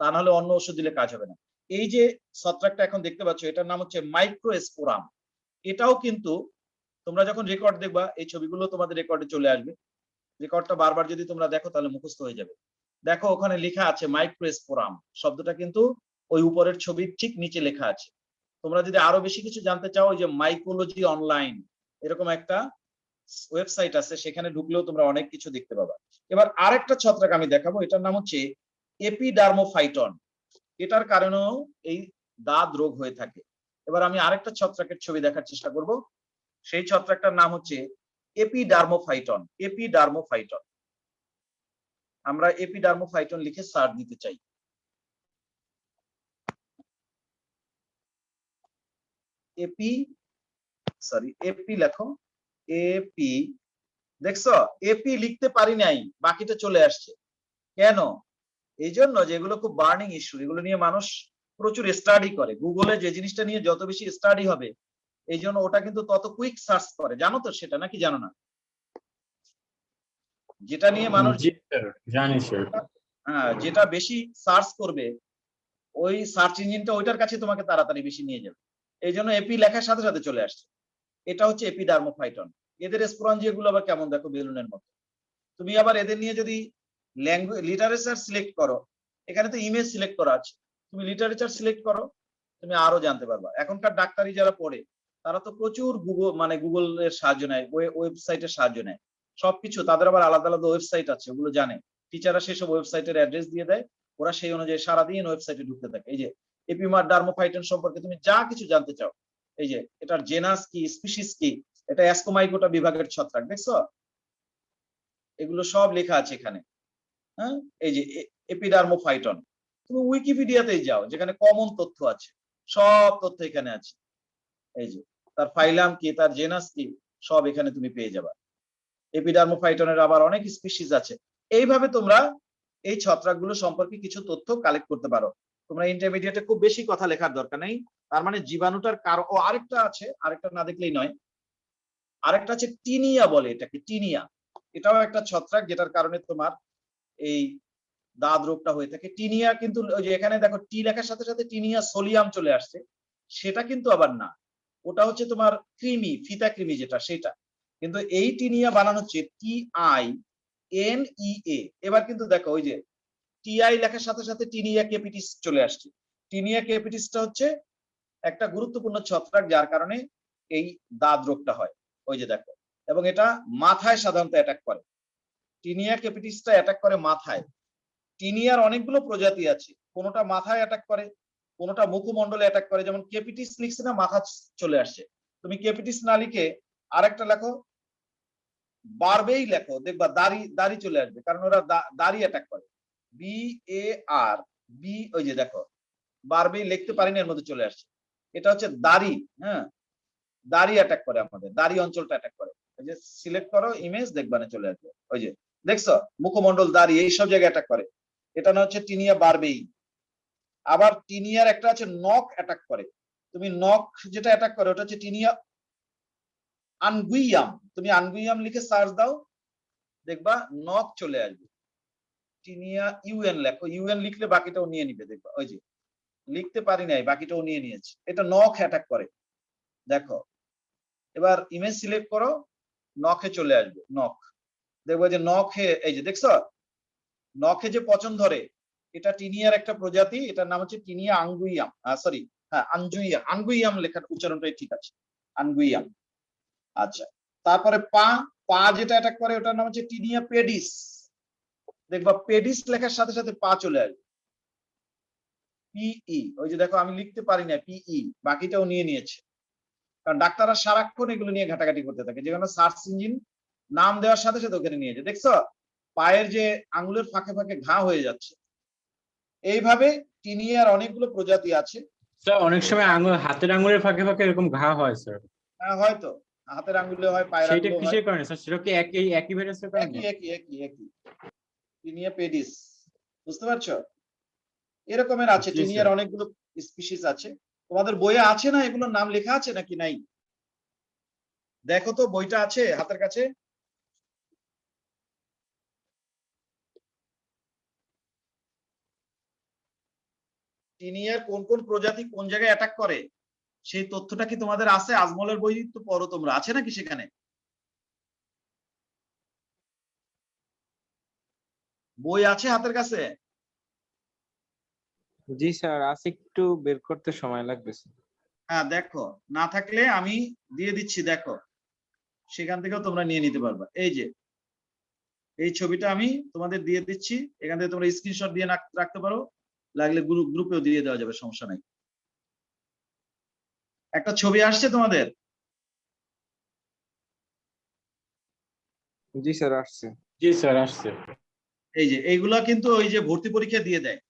তা নাহলে অন্য ওষুধ দিলে কাজ হবে না। এই যে ছত্রাকটা এখন দেখতে পাচ্ছ, এটার নাম হচ্ছে মাইক্রোস্পোরাম। এটাও কিন্তু তোমরা যখন রেকর্ড দেখবা, এই ছবিগুলো তোমাদের রেকর্ডে চলে আসবে। রেকর্ডটা বারবার যদি তোমরা দেখো তাহলে মুখস্থ হয়ে যাবে। দেখো ওখানে লেখা আছে মাইক্রোস্পোরাম, শব্দটা কিন্তু ওই উপরের ছবির ঠিক নিচে লেখা আছে। তোমরা যদি আরো বেশি কিছু জানতে চাও, ওই যে মাইকোলজি অনলাইন এরকম একটা ওয়েবসাইট আছে, সেখানে ঢুকলেও তোমরা অনেক কিছু দেখতে পাবা। এবার আরেকটা ছত্রাক আমি দেখাবো, এটার নাম হচ্ছে এপিডার্মোফাইটন। এটার কারণেও এই দাঁত রোগ হয়ে থাকে। এবার আমি আরেকটা ছত্রাকের ছবি দেখার চেষ্টা করব। সেই ছত্রাকটার নাম হচ্ছে এপিডার্মোফাইটন। এপিডার্মোফাইটন, আমরা এপিডার্মোফাইটন লিখে সার্চ দিতে চাই। এপি লেখো, এপি। দেখছো এপি লিখতে পারি নাই, বাকিটা চলে আসছে। কেন? এই জন্য যে এগুলো খুব বার্নিং ইস্যু, এগুলো নিয়ে মানুষ প্রচুর স্টাডি করে। গুগলে যে জিনিসটা নিয়ে যত বেশি স্টাডি হবে, এই জন্য ওটা কিন্তু তত কুইক সার্চ করে। জানো তো সেটা, নাকি জানো না? যেটা নিয়ে মানুষ জানি স্যার। হ্যাঁ, যেটা বেশি সার্চ করবে, ওই সার্চ ইঞ্জিনটা ওইটার কাছে তোমাকে তাড়াতাড়ি বেশি নিয়ে যাবে। এই জন্য এপি লেখার সাথে সাথে চলে আসছে। এটা হচ্ছে এপিডার্মোফাইটন। এদের স্পোরাঞ্জিয়া গুলো আবার কেমন দেখো, বেলুনের মতো। তুমি আবার এদের নিয়ে যদি ল্যাঙ্গুয়েজ লিটারেচার সিলেক্ট করো, এখানে তো ইমেজ সিলেক্ট করা আছে, তুমি লিটারেচার সিলেক্ট করো, তুমি আরো জানতে পারবা। এখনকার ডাক্তারি যারা পড়ে তারা তো প্রচুর গুগলের সাহায্য নেয়, ওয়েবসাইটের সাহায্য নেয়। সবকিছু তাদের আবার আলাদা আলাদা ওয়েবসাইট আছে, ওগুলো জানে। টিচাররা সেসব ওয়েবসাইটের অ্যাড্রেস দিয়ে দেয়, ওরা সেই অনুযায়ী সারাদিন ওয়েবসাইটে ঢুকতে থাকে। এই যে এপিডার্মোফাইটন সম্পর্কে তুমি যা কিছু জানতে চাও, এই যে এটার জেনাস কি, স্পিসিস কি, এটা অ্যাসকোমাইকোটা বিভাগের ছত্রাক, দেখছো? এগুলো সব লেখা আছে এখানে। হ্যাঁ, এই যে এপিডার্মোফাইটন। তুমি উইকিপিডিয়াতেই যাও, যেখানে কমন তথ্য আছে, সব তথ্য এখানে আছে। এই যে তার ফাইলাম কি, তার জেনাস কি, সব এখানে তুমি পেয়ে যাবা। এপিডার্মোফাইটনের আবার অনেক স্পিসিস আছে। এইভাবে তোমরা এই ছত্রাকগুলো সম্পর্কে কিছু তথ্য কালেক্ট করতে পারো। তোমরা ইন্টারমিডিয়েটে খুব বেশি কথা লেখার দরকার নেই। তার মানে জীবাণুটার কারণ, ও আরেকটা আছে, আরেকটা না দেখলেই নয়। আরেকটা আছে টিনিয়া বলে এটাকে, টিনিয়া। এটাও একটা ছত্রাক, যেটার কারণে তোমার এই দাঁত রোগটা হয়ে থাকে। টিনিয়া কিন্তু ওই যে এখানে দেখো টি লেখার সাথে সাথে টিনিয়া সোলিয়াম চলে আসছে, সেটা কিন্তু আবার না। ওটা হচ্ছে তোমার কৃমি, ফিতা কৃমি যেটা, সেটা। কিন্তু এই টিনিয়া বানানো হচ্ছে TINEA। এবার কিন্তু দেখো ওই যে TI লেখার সাথে সাথে টিনিয়া ক্যাপিটিস চলে আসছে। টিনিয়া ক্যাপিটিসটা হচ্ছে একটা গুরুত্বপূর্ণ ছত্রাক, যার কারণে এই দাঁত রোগটা হয়। ওই যে দেখো, এবং এটা মাথায় সাধারণত অ্যাটাক করে। টিনিয়া ক্যাপিটিসটা অ্যাটাক করে মাথায়। টিনিয়ার অনেকগুলো প্রজাতি আছে, কোনোটা মাথায় অ্যাটাক করে, কোনোটা মুখমণ্ডলে অ্যাটাক করে। যেমন ক্যাপিটিস লিখছে না, মাথা চলে আসছে। তুমি ক্যাপিটিস না লিখে আরেকটা লেখো, বারবেই লেখো, দেখবা দাড়ি চলে আসবে, কারণ ওরা দাড়ি অ্যাটাক করে। BARB, ওই যে দেখো বারবেই লিখতে পারিনি, এর মধ্যে চলে আসছে। এটা হচ্ছে দাড়ি। হ্যাঁ, দাড়ি অ্যাটাক করে, আমাদের দাড়ি অঞ্চলটা অ্যাটাক করে। ওই যে সিলেক্ট করো ইমেজ, দেখবানে চলে আসবে। ওই যে দেখছো, মুখমণ্ডল, দাড়ি, এইসব জায়গায় অ্যাটাক করে। এটা না হচ্ছে টিনিয়া বারবেই। আবার টিনিয়ার একটা আছে নখ অ্যাটাক করে। তুমি নখ যেটা অ্যাটাক করে, ওটা হচ্ছে টিনিয়া আনগুইয়াম। তুমি আনগুইয়াম লিখে সার্চ দাও, দেখবা নখ চলে আসবে। টিনিয়া UN লেখো, UN লিখলে বাকিটাও নিয়ে নিবে, দেখবা। ওই যে লিখতে পারি নাই, বাকিটাও নিয়ে নিয়েছে। এটা নখ অ্যাটাক করে, দেখো। এবার ইমেজ সিলেক্ট করো, নখে চলে আসবে, নখ। দেখবো যে নখে, এই যে দেখছো নখে যে পচন ধরে, এটা টিনিয়ার একটা প্রজাতি, এটার নাম হচ্ছে টিনিয়া আঙ্গুইয়াম। সরি, হ্যাঁ আনজুইয়াম, আঙ্গুইয়াম লেখার উচ্চারণটাই ঠিক আছে, আনগুইয়াম। আচ্ছা, তারপরে পা যেটা অ্যাটাক করে, ওটার নাম হচ্ছে টিনিয়া পেডিস। দেখবা পেডিস লেখার সাথে সাথে পা চলে আসবে, PE। ওই যে দেখো আমি লিখতে পারি না, PE, বাকিটাও নিয়ে নিয়েছে। কারণ ডাক্তাররা সারাক্ষণ এগুলো নিয়ে ঘাটাঘাটি করতে থাকে, যে কোনো সার্চ ইঞ্জিন নাম দেওয়ার সাথে সাথে ওখানে নিয়ে যায়। দেখছো পায়ের যে আঙুলের ফাঁকে ফাঁকে ঘা হয়ে যাচ্ছে। এইভাবে টিনিয়ার অনেকগুলো প্রজাতি আছে। স্যার অনেক সময় হাতের আঙুলের ফাঁকে ফাঁকে এরকম ঘা হয় স্যার। হ্যাঁ, হয়তো হাতের আঙুলে হয়, পায়ের সেইটা আঙুলে হয়। কিসের কারণে স্যার? সেটা কি একই ভাইরাসের কারণে? একই টিনিয়া পেডিস, বুঝতে পারছো? এরকমের আছে, জি, টিনিয়ার স্যার। অনেকগুলো স্পিসিস আছে। তোমাদের বইয়ে আছে না এগুলোর নাম লেখা আছে নাকি নাই? দেখো তো বইটা আছে হাতের কাছে? টিনিয়ার কোন কোন প্রজাতি কোন জায়গায় অ্যাটাক করে সেই তথ্যটা কি তোমাদের আছে? আজমলের বই তো পড়ো তোমরা, আছে নাকি সেখানে? বই আছে হাতের কাছে? জি স্যার, আছে, একটু বের করতে সময় লাগতেছে। হ্যাঁ দেখো, না থাকলে আমি দিয়ে দিচ্ছি, দেখো সেখান থেকেও তোমরা নিয়ে নিতে পারবা। এই যে এই ছবিটা আমি তোমাদের দিয়ে দিচ্ছি, এখান থেকে তোমরা স্ক্রিনশট দিয়ে রাখতে পারো, লাগলে গ্রুপেও দিয়ে দেওয়া যাবে, সমস্যা নাই। একটা ছবি আসছে তোমাদের? জি স্যার, আসছে। জি স্যার আসছে। এই যে এইগুলা কিন্তু ওই যে ভর্তি পরীক্ষা দিয়ে দেয়,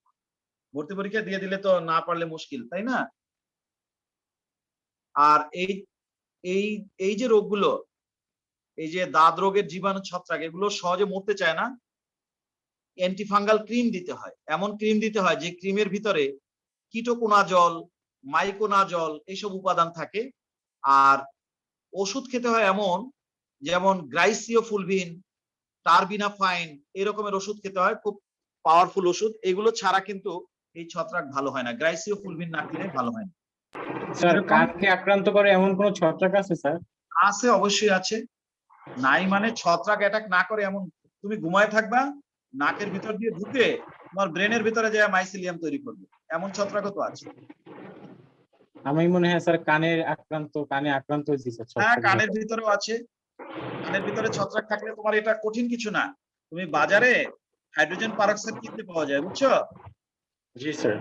ভর্তি পরীক্ষা দিয়ে দিলে তো না পারলে মুশকিল, তাই না? আর এই এই এই যে রোগগুলো, এই যে দাঁত রোগের জীবাণু, ছত্রাক, এগুলো সহজে মরতে চায় না। অ্যান্টিফাঙ্গাল ক্রিম দিতে হয়, এমন ক্রিম দিতে হয় যে ক্রিমের ভিতরে কিটোকোনাজল, মাইকোনাজল এইসব উপাদান থাকে। আর ওষুধ খেতে হয় এমন, যেমন গ্রাইসিওফুলভিন, টারবিনাফাইন, এরকমের ওষুধ খেতে হয়, খুব পাওয়ারফুল ওষুধ। এগুলো ছাড়া কিন্তু এই ছত্রাক ভালো হয় না, গ্রাইসিওফুলভিন না খেলে ভালো হয় না। স্যার এরকম কানকে আক্রান্ত করে এমন কোন ছত্রাক আছে স্যার? আছে, অবশ্যই আছে। নাই মানে ছত্রাক অ্যাটাক না করে এমন, তুমি ঘুমায় থাকবা, নাকের ভিতর দিয়ে ঢুকে তোমার ব্রেনের ভিতরে যায় মাইসিলিয়াম তৈরি করবে, এমন ছত্রাকও তো আছে। আমি মনে হয় স্যার কানে আক্রান্ত হয়েছি স্যার হ্যাঁ, ছত্রাক কানের দ্বারা। ভিতরেও আছে। কানের ভিতরে ছত্রাক থাকলে তোমার এটা কঠিন কিছু না, তুমি বাজারে হাইড্রোজেন পারক্সাইড কিনতে পাওয়া যায়, বুঝছো? জি স্যার।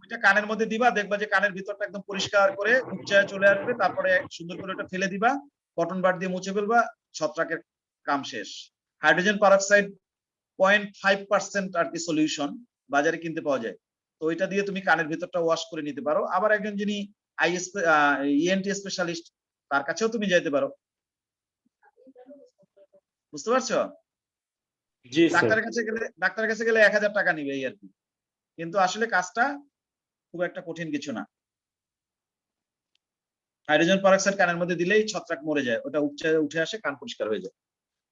ওইটা কানের মধ্যে দিবা, দেখবা যে কানের ভিতরটা একদম পরিষ্কার করে উপচায় চলে আসবে, তারপরে সুন্দর করে ওটা ফেলে দিবা, কটন বাড দিয়ে মুছে ফেলবা, ছত্রাকের কাম শেষ। হাইড্রোজেন পারক্সাইড 0.5% আর কি সলিউশন বাজারে কিনতে পাওয়া যায়, তো ওইটা দিয়ে তুমি কানের ভিতরটা ওয়াশ করে নিতে পারো। আবার একজন যিনি ইএনটি স্পেশালিস্ট, তার কাছেও তুমি যেতে পারো, বুঝতে পারছো? জি স্যার। ডাক্তারের কাছে গেলে 1000 টাকা নিবে এই আর কি, কিন্তু আসলে কাজটা খুব একটা কঠিন কিছু না। হাইড্রোজেন পারক্সাইড কানের মধ্যে দিলেই ছত্রাক মরে যায়, ওটা উঠে আসে, কান পরিষ্কার হয়ে যায়।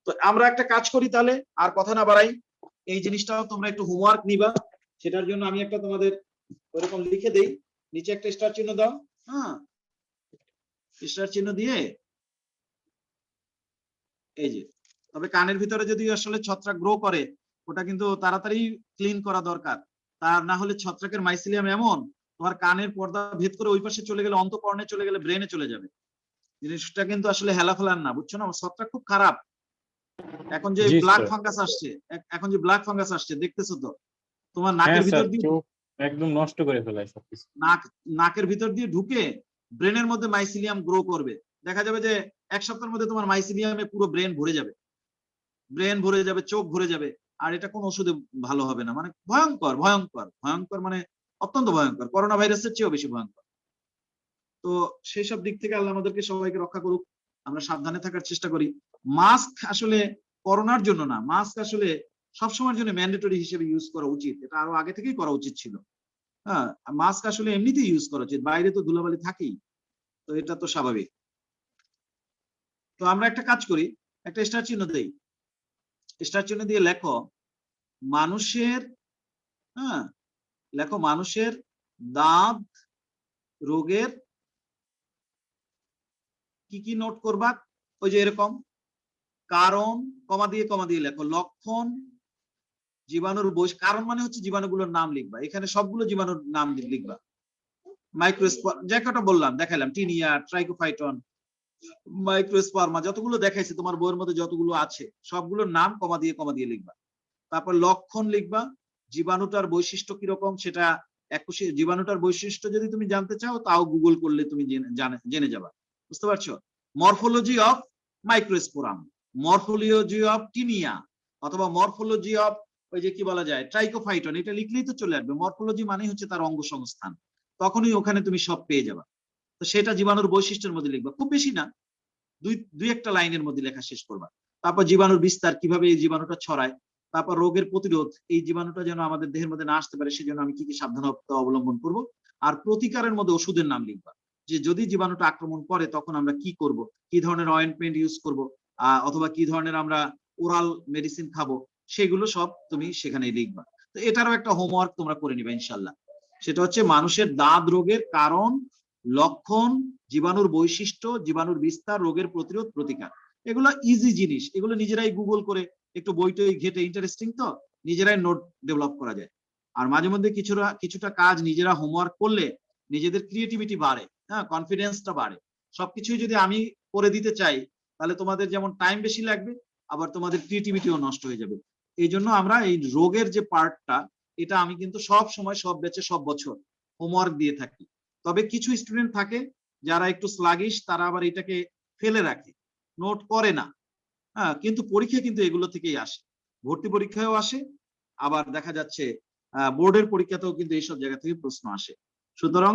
তো আমরা একটা কাজ করি তাহলে, আর কথা না বাড়াই, এই জিনিসটাও তোমরা একটু হোমওয়ার্ক নিবা। সেটার জন্য আমি একটা তোমাদের ওইরকম লিখে দেই, নিচে একটা স্টার চিহ্ন দাও। হ্যাঁ, স্টার চিহ্ন দিয়ে এই যে, তবে কানের ভিতরে যদি আসলে ছত্রাক গ্রো করে, ওটা কিন্তু তাড়াতাড়ি ক্লিন করা দরকার, তার না হলে ছত্রাকের মাইসিলিয়াম এমন তোমার কানের পর্দা ভেদ করে ওই পাশে চলে গেলে, অন্তঃকর্ণে চলে গেলে ব্রেনে চলে যাবে। জিনিসটা কিন্তু আসলে হেলাফেলার না, বুঝছো না? ছত্রাক খুব খারাপ। এখন যে জি ব্ল্যাক স্যার। ফাঙ্গাস আসছে, দেখতেছো তো, তোমার হ্যাঁ নাকের স্যার, ভিতর দিয়ে, চোখ একদম নষ্ট করে ফেলায় সবকিছু। নাকের ভিতর দিয়ে ঢুকে ব্রেনের মধ্যে মাইসিলিয়াম গ্রো করবে। দেখা যাবে যে 1 সপ্তাহের মধ্যে তোমার মাইসিলিয়ামে পুরো ব্রেন ভরে যাবে, চোখ ভরে যাবে। আর এটা কোন ওষুধে ভালো হবে না, মানে ভয়ঙ্কর ভয়ঙ্কর ভয়ঙ্কর, মানে অত্যন্ত ভয়ঙ্কর, করোনা ভাইরাসের চেয়েও বেশি ভয়ঙ্কর। তো সেই সব দিক থেকে আল্লাহ আমাদেরকে সবাইকে রক্ষা করুক, আমরা সাবধানে থাকার চেষ্টা করি। মাস্ক আসলে করোনার জন্য না, মাস্ক আসলে সবসময়ের জন্য ম্যান্ডেটরি হিসেবে ইউজ করা উচিত, এটা আরো আগে থেকেই করা উচিত ছিল। হ্যাঁ, মাস্ক আসলে এমনিতেই ইউজ করা উচিত, বাইরে তো ধুলাবালি থাকেই, তো এটা তো স্বাভাবিক। তো আমরা একটা কাজ করি, একটা স্টার চিহ্ন দেই, স্টার চিহ্ন দিয়ে লেখো মানুষের, হ্যাঁ লেখো মানুষের দাঁত রোগের কি কি নোট করবা, ওই যে এরকম কারণ কমা দিয়ে লেখো, লক্ষণ, জীবাণুর বয়স, কারণ মানে হচ্ছে জীবাণুগুলোর নাম লিখবা, এখানে সবগুলো জীবাণুর নাম লিখবা, মাইক্রোস্পর যে কটা বললাম দেখাইলাম, টিনিয়া, ট্রাইকোফাইটন, মাইক্রোস্পার্মা, যতগুলো দেখাইছে তোমার বইয়ের মধ্যে যতগুলো আছে সবগুলোর নাম কমা দিয়ে লিখবা। তারপর লক্ষণ লিখবা, জীবাণুটার বৈশিষ্ট্য কিরকম সেটা, জীবাণুটার বৈশিষ্ট্য যদি তুমি জানতে চাও তাও গুগল করলে তুমি জেনে যাবা, বুঝতে পারছো? Morphology of Microsporum, morphology of tinea, অথবা মরফোলজি অফ ওই যে কি বলা যায় ট্রাইকোফাইটন, এটা লিখলেই তো চলে আসবে। মরফোলজি মানে হচ্ছে তার অঙ্গ সংস্থান, তখনই ওখানে তুমি সব পেয়ে যাবা। তো সেটা জীবাণুর বৈশিষ্ট্যের মধ্যে লিখবা, খুব বেশি না, দুই একটা লাইনের মধ্যে লেখা শেষ করবা। তারপর জীবাণুর বিস্তার, কিভাবে এই জীবাণুটা ছড়ায়, তারপর রোগের প্রতিরোধ, এই জীবাণুটা যেন আমাদের দেহের মধ্যে না আসতে পারে সেজন্য আমি কি কি সাবধানতা অবলম্বন করব, আর প্রতিকারের মধ্যে ওষুধের নাম লিখবা, যে যদি জীবাণুটা আক্রমণ করে তখন আমরা কি করব, কি ধরনের অয়েন্টমেন্ট ইউজ করব, অথবা কি ধরনের আমরা ওরাল মেডিসিন খাবো, সেগুলো সব তুমি সেখানে লিখবা। তো এটারও একটা হোমওয়ার্ক তোমরা করে নিবে ইনশাল্লাহ। সেটা হচ্ছে মানুষের দাঁত রোগের কারণ, লক্ষণ, জীবাণুর বৈশিষ্ট্য, জীবাণুর বিস্তার, রোগের প্রতিরোধ, প্রতিকার। এগুলো ইজি জিনিস, এগুলো নিজেরাই গুগল করে একটু বইটই ঘেটে, ইন্টারেস্টিং তো নিজেরাই নোট ডেভেলপ করা যায়। আর মাঝে মধ্যে কিছুটা কাজ নিজেরা হোমওয়ার্ক করলে নিজেদের ক্রিয়েটিভিটি বাড়ে, হ্যাঁ, কনফিডেন্সটা বাড়ে। সবকিছুই যদি আমি করে দিতে চাই তাহলে তোমাদের যেমন টাইম বেশি লাগবে, আবার তোমাদের ক্রিয়েটিভিটিও নষ্ট হয়ে যাবে। এই জন্য আমরা এই রোগের যে পার্টটা, এটা আমি কিন্তু সব সময়, সব ব্যাচে, সব বছর হোমওয়ার্ক দিয়ে থাকি। তবে কিছু স্টুডেন্ট থাকে যারা একটু স্লাগিশ, তারা আবার এটাকে ফেলে রাখে, নোট করে না। হ্যাঁ, কিন্তু পরীক্ষা কিন্তু এগুলো থেকেই আসে, ভর্তি পরীক্ষায়ও আসে, আবার দেখা যাচ্ছে বোর্ডের পরীক্ষাতেও কিন্তু এইসব জায়গা থেকে প্রশ্ন আসে। সুতরাং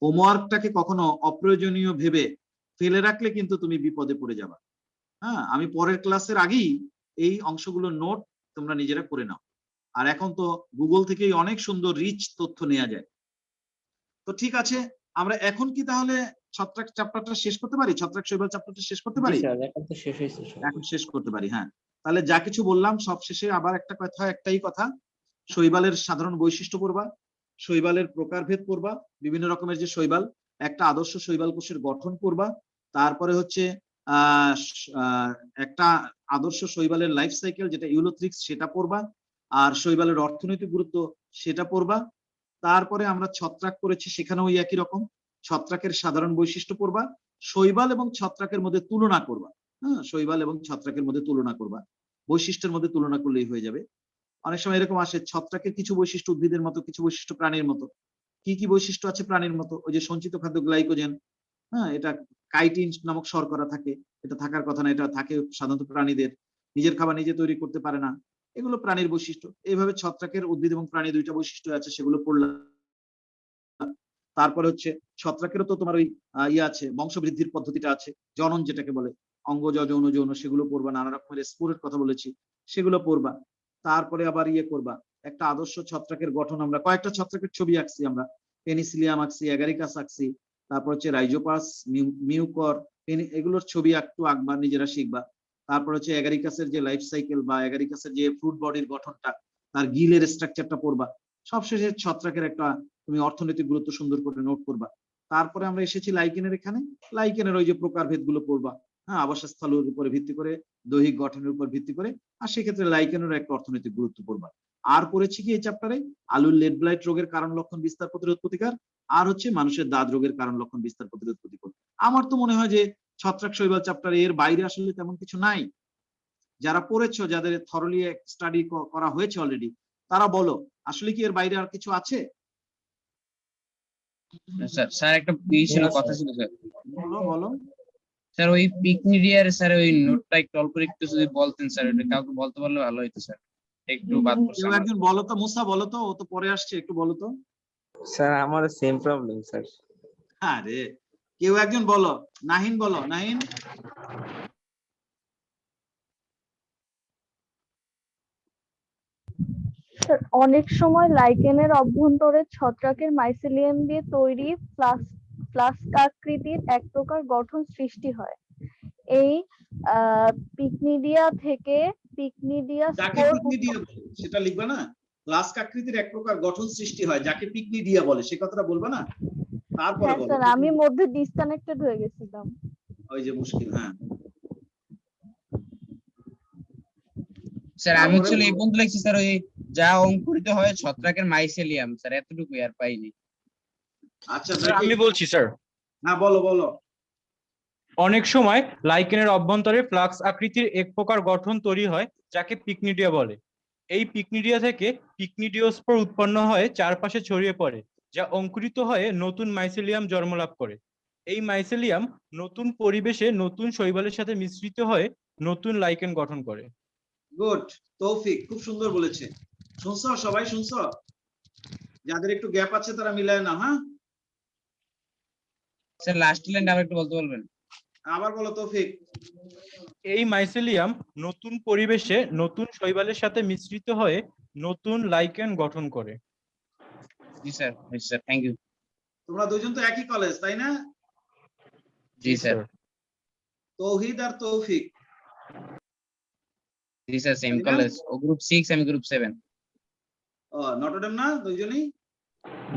হোমওয়ার্কটাকে কখনো অপ্রয়োজনীয় ভেবে ফেলে রাখলে কিন্তু তুমি বিপদে পড়ে যাবা। হ্যাঁ, আমি পরের ক্লাসের আগেই এই অংশগুলো নোট তোমরা নিজেরা করে নাও। আর এখন তো গুগল থেকেই অনেক সুন্দর রিচ তথ্য নেওয়া যায়। তো ঠিক আছে, আমরা এখন কি তাহলে ছত্রাক চ্যাপ্টারটা শেষ করতে পারি? ছত্রাক শৈবাল চ্যাপ্টারটা শেষ করতে জি পারি? স্যার, এখন তো শেষ হয়েছে সব। এখন শেষ করতে পারি, হ্যাঁ। তাহলে যা কিছু বললাম সব শেষে আবার একটা কথা, একটাই কথা, শৈবালের সাধারণ বৈশিষ্ট্য পড়বা, শৈবালের প্রকারভেদ পড়বা, বিভিন্ন রকমের যে শৈবাল, একটা আদর্শ শৈবাল কোষের গঠন পড়বা, তারপরে হচ্ছে একটা আদর্শ শৈবালের লাইফ সাইকেল যেটা ইউলোথ্রিক্স, সেটা পড়বা, আর শৈবালের অর্থনৈতিক গুরুত্ব সেটা পড়বা। তারপরে আমরা ছত্রাক করেছি, সেখানে ওই একই রকম ছত্রাকের সাধারণ বৈশিষ্ট্য পড়বা, শৈবাল এবং ছত্রাকের মধ্যে তুলনা করবা। হ্যাঁ, শৈবাল এবং ছত্রাকের মধ্যে তুলনা করবা, বৈশিষ্ট্যের মধ্যে তুলনা করলেই হয়ে যাবে। অনেক সময় এরকম আসে, ছত্রাকের কিছু বৈশিষ্ট্য উদ্ভিদের মতো, কিছু বৈশিষ্ট্য প্রাণীর মতো। কি কি বৈশিষ্ট্য আছে প্রাণীর মতো? ওই যে সঞ্চিত খাদ্য গ্লাইকোজেন, হ্যাঁ, এটা কাইটিন নামক শর্করা থাকে, এটা থাকার কথা না, এটা থাকে সাধারণত প্রাণীদের। নিজের খাবার নিজে তৈরি করতে পারে না, এগুলো প্রাণীর বৈশিষ্ট্য। এইভাবে ছত্রাকের উদ্ভিদ এবং প্রাণী দুইটা বৈশিষ্ট্য আছে, সেগুলো পড়লাম। তারপরে হচ্ছে ছত্রাকেরও তো তোমার ওই ইয়ে আছে, বংশবৃদ্ধির পদ্ধতিটা আছে, জনন যেটাকে বলে, অঙ্গজ, যৌন, যৌন, সেগুলো পড়বা। নানা রকমের স্পোরের কথা বলেছি, সেগুলো পড়বা। তারপরে আবার ইয়ে করবা, একটা আদর্শ ছত্রাকের গঠন, আমরা কয়েকটা ছত্রাকের ছবি আঁকছি, আমরা পেনিসিলিয়াম আঁকছি, অ্যাগারিকাস আঁকছি, তারপর হচ্ছে রাইজোপাস, মিউকর, এগুলোর ছবি একটু আঁকবা, নিজেরা শিখবা। তারপর হচ্ছে অ্যাগারিকাসের যে লাইফ সাইকেল বা অ্যাগারিকাসের যে ফ্রুট বডির গঠনটা, তার গিলের স্ট্রাকচারটা পড়বা। সবশেষে ছত্রাকের একটা তুমি অর্থনৈতিক গুরুত্ব সুন্দর করে নোট করবা। তারপরে আমরা এসেছি লাইকেনের এখানে, লাইকেনের ওই যে প্রকারভেদ গুলো পড়বা, হ্যাঁ, আবাসস্থলের উপরে ভিত্তি করে, দৈহিক গঠনের উপর ভিত্তি করে, আর সেক্ষেত্রে লাইকেনের একটা অর্থনৈতিক গুরুত্ব পড়বা। আর পড়েছি কি এই চ্যাপ্টারে, আলুর লেড ব্লাইট রোগের কারণ, লক্ষণ, বিস্তার, প্রতিরোধ, প্রতিকার, আর হচ্ছে মানুষের দাঁত রোগের কারণ, লক্ষণ, বিস্তার, প্রতিরোধ, প্রতিকার। আমার তো মনে হয় যে ছত্রাক শৈবাল চ্যাপ্টারে এর বাইরে আসলে তেমন কিছু নাই। যারা পড়েছো, যাদের থরলি স্টাডি করা হয়েছে অলরেডি, তারা বলো আসলে কি এর বাইরে আর কিছু আছে? স্যার স্যার একটা ছিল, কথা ছিল স্যার। বলো বলো। স্যার ওই পিকনিডিয়ার স্যার ওই নোটটা একটু অল্প একটু যদি বলতেন স্যার, এটা কাউকে বলতে পারলে ভালো হতো স্যার, একটু বাদ পড়ছে কেউ আমার। একজন বলো তো, মুসা বলো তো, ও তো পরে আসছে, একটু বলো তো। স্যার আমারও সেম প্রবলেম স্যার। আরে কেউ একজন বলো, নাহিন বলো, নাহিন। স্যার, অনেক সময় লাইকেনের অভ্যন্তরে ছত্রাকের মাইসেলিয়াম দিয়ে তৈরি ফ্লাস্ক আকৃতির এক প্রকার গঠন সৃষ্টি হয়। এই পিকনিডিয়া থেকে পিকনিডিয়া যাকে স্পোর পিকনিডিয়া বলে সেটা লিখবা না। ফ্লাস্ক আকৃতির এক প্রকার গঠন সৃষ্টি হয়, যাকে পিকনিডিয়া বলে, সে কথাটা বলবা না। তারপরে হ্যাঁ বলো। স্যার, আমি মধ্যে ডিসকানেক্টেড হয়ে গেছিলাম। ওই যে মুশকিল, হ্যাঁ। স্যার আমি তারপরে অ্যাকচুয়ালি এই পর্যন্ত লিখছি স্যার, ওই যা অঙ্কুরিত হয় ছত্রাকের মাইসেলিয়াম স্যার, এতটুকু আর পাইনি। আচ্ছা স্যার আমি বলছি স্যার, হ্যাঁ বলো বলো। অনেক সময় লাইকেনের অভ্যন্তরে ফ্লাক্স আকৃতির এক প্রকার গঠন তৈরি হয়, যাকে পিকনিডিয়া বলে। এই পিকনিডিয়া থেকে পিকনিডিওস্পোর উৎপন্ন হয়ে চারপাশে ছড়িয়ে পড়ে, যা অঙ্কুরিত হয়ে নতুন মাইসেলিয়াম জন্মলাভ করে। এই মাইসেলিয়াম নতুন পরিবেশে নতুন শৈবালের সাথে মিশ্রিত হয়ে নতুন লাইকেন গঠন করে। গুড, তৌফিক খুব সুন্দর বলেছে। শুনছো সবাই, শুনছো? যাদের একটু গ্যাপ আছে তারা মিলায় না, হ্যাঁ। স্যার লাস্ট লাইন আবার একটু বলতে বলবেন? আবার বলো তৌফিক। এই মাইসেলিয়াম নতুন পরিবেশে নতুন শৈবালের সাথে মিশ্রিত হয়ে নতুন লাইকেন গঠন করে। জি স্যার, থ্যাংক ইউ। তোমরা দুইজন তো একই কলেজ, তাই না? জি স্যার। তৌহিদ আর তৌফিক। জি স্যার, সেম কলেজ। ও গ্রুপ 6, আমি গ্রুপ 7। ও নটরডেম না দুইজনই?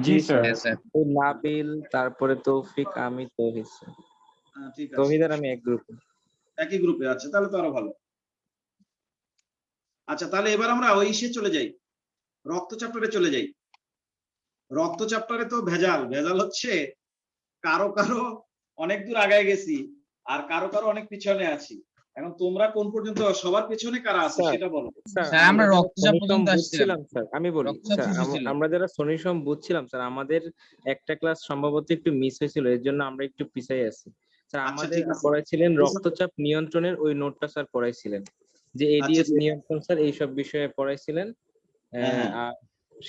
জি স্যার। হ্যাঁ স্যার। ওই নাবিল, তারপরে তৌফিক, আমি, তৌহিদ স্যার। ঠিক আছে, তৌহিদ আর আমি এক গ্রুপে। একই গ্রুপে আছে, তাহলে তো আরো ভালো। আচ্ছা, তাহলে এবার আমরা ওই ইসে চলে যাই, রক্ত চ্যাপ্টারে চলে যাই। রক্ত চ্যাপ্টারে তো ভেজাল ভেজাল হচ্ছে, কারো কারো অনেক দূর আগায় গেছি, আর কারো কারো অনেক পিছনে আছি। এখন তোমরা কোন পর্যন্ত, সবার পেছনে কারা আছে স্যার, সেটা বলো। স্যার আমরা যারা রক্তচাপ শনিসম পর্যন্ত আসছিলাম, বুঝছিলাম স্যার, আমি বলি রক্তচাপ স্যার, শেষে ছিল। আমরা যারা শনিসম বুঝছিলাম স্যার, আমাদের একটা ক্লাস সম্ভবত একটু মিস হয়েছিল, এর জন্য আমরা একটু পিছাই আছি স্যার। আচ্ছা, আমাদের ঠিক আছে। পড়াইছিলেন রক্তচাপ নিয়ন্ত্রণের ওই নোটটা স্যার পড়াইছিলেন, যে আচ্ছা, এডিএস নিয়ন্ত্রণ স্যার এইসব বিষয়ে পড়াইছিলেন। হ্যাঁ, হ্যাঁ, আর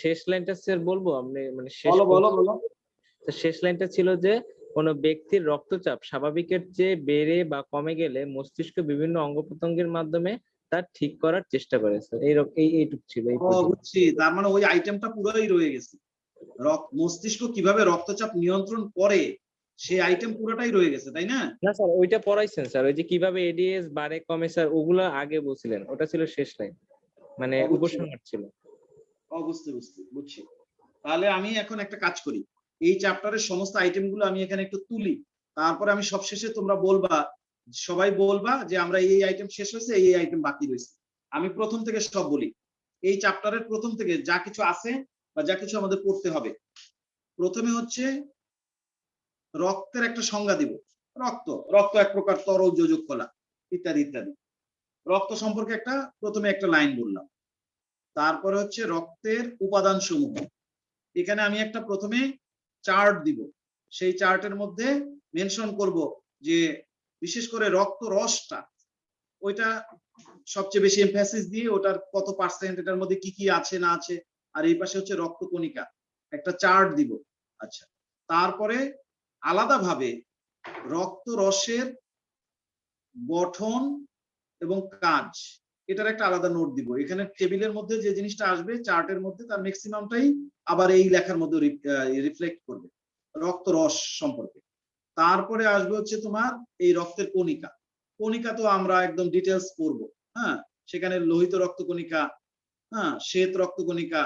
শেষ লাইনটা স্যার বলবো, আপনি মানে শেষ বলো বলো বলো। তো শেষ লাইনটা ছিল যে কোনো ব্যক্তির রক্তচাপ স্বাভাবিকের চেয়ে বেড়ে বা কমে গেলে মস্তিষ্ক বিভিন্ন অঙ্গ প্রত্যঙ্গের মাধ্যমে তা ঠিক করার চেষ্টা করে স্যার। এইটুকু ছিল, এই ও পর্যন্ত। বুঝছি, তার মানে ওই আইটেমটা পুরোই রয়ে গেছে। মস্তিষ্ক কিভাবে রক্তচাপ নিয়ন্ত্রণ করে সেই আইটেম পুরোটাই রয়ে গেছে, তাই না? না স্যার, ওইটা পড়াইছেন স্যার, ওই যে কিভাবে এডিএস বাড়ে কমে স্যার, ওগুলা আগে বলছিলেন, ওটা ছিল শেষ লাইন, মানে ও, বুঝছি উপসংহার ছিল। বুঝছি। তাহলে আমি এখন একটা কাজ করি, এই চ্যাপ্টারের সমস্ত আইটেম গুলো আমি এখানে একটু তুলি, তারপরে আমি সবশেষে তোমরা বলবা, সবাই বলবা যে আমরা এই আইটেম শেষ হয়েছে, এই আইটেম বাকি রয়েছে। আমি প্রথম থেকে সব বলি, এই চ্যাপ্টারের প্রথম থেকে যা কিছু আছে বা যা কিছু আমাদের পড়তে হবে। প্রথমে হচ্ছে রক্তের একটা সংজ্ঞা দিব, রক্ত রক্ত এক প্রকার তরল যোজক কলা, ইত্যাদি ইত্যাদি। রক্ত সম্পর্কে প্রথমে একটা লাইন বললাম। তারপরে হচ্ছে রক্তের উপাদান সমূহ, এখানে আমি একটা প্রথমে চার্ট দিব, সেই চার্টের মধ্যে মেনশন করব যে বিশেষ করে রক্ত রসটা, ওইটা সবচেয়ে বেশি এমফাসিস দিয়ে ওটার কত পার্সেন্ট, এটার মধ্যে কি কি আছে না আছে। আর এই পাশে হচ্ছে রক্ত কণিকা, একটা চার্ট দিব। আচ্ছা, তারপরে আলাদাভাবে রক্ত রসের গঠন এবং কাজ, এটার একটা আলাদা নোট দিব। এখানে টেবিলের মধ্যে যে জিনিসটা আসবে চার্টের মধ্যে, তার ম্যাক্সিমামটাই আবার এই লেখার মধ্যে রিফ্লেক্ট করবে রক্ত রস সম্পর্কে। তারপরে আসবে হচ্ছে তোমার এই রক্তের কণিকা। কণিকা তো আমরা একদম ডিটেলস পড়বো, হ্যাঁ, সেখানে লোহিত রক্ত কণিকা, হ্যাঁ, শ্বেত রক্ত কণিকা,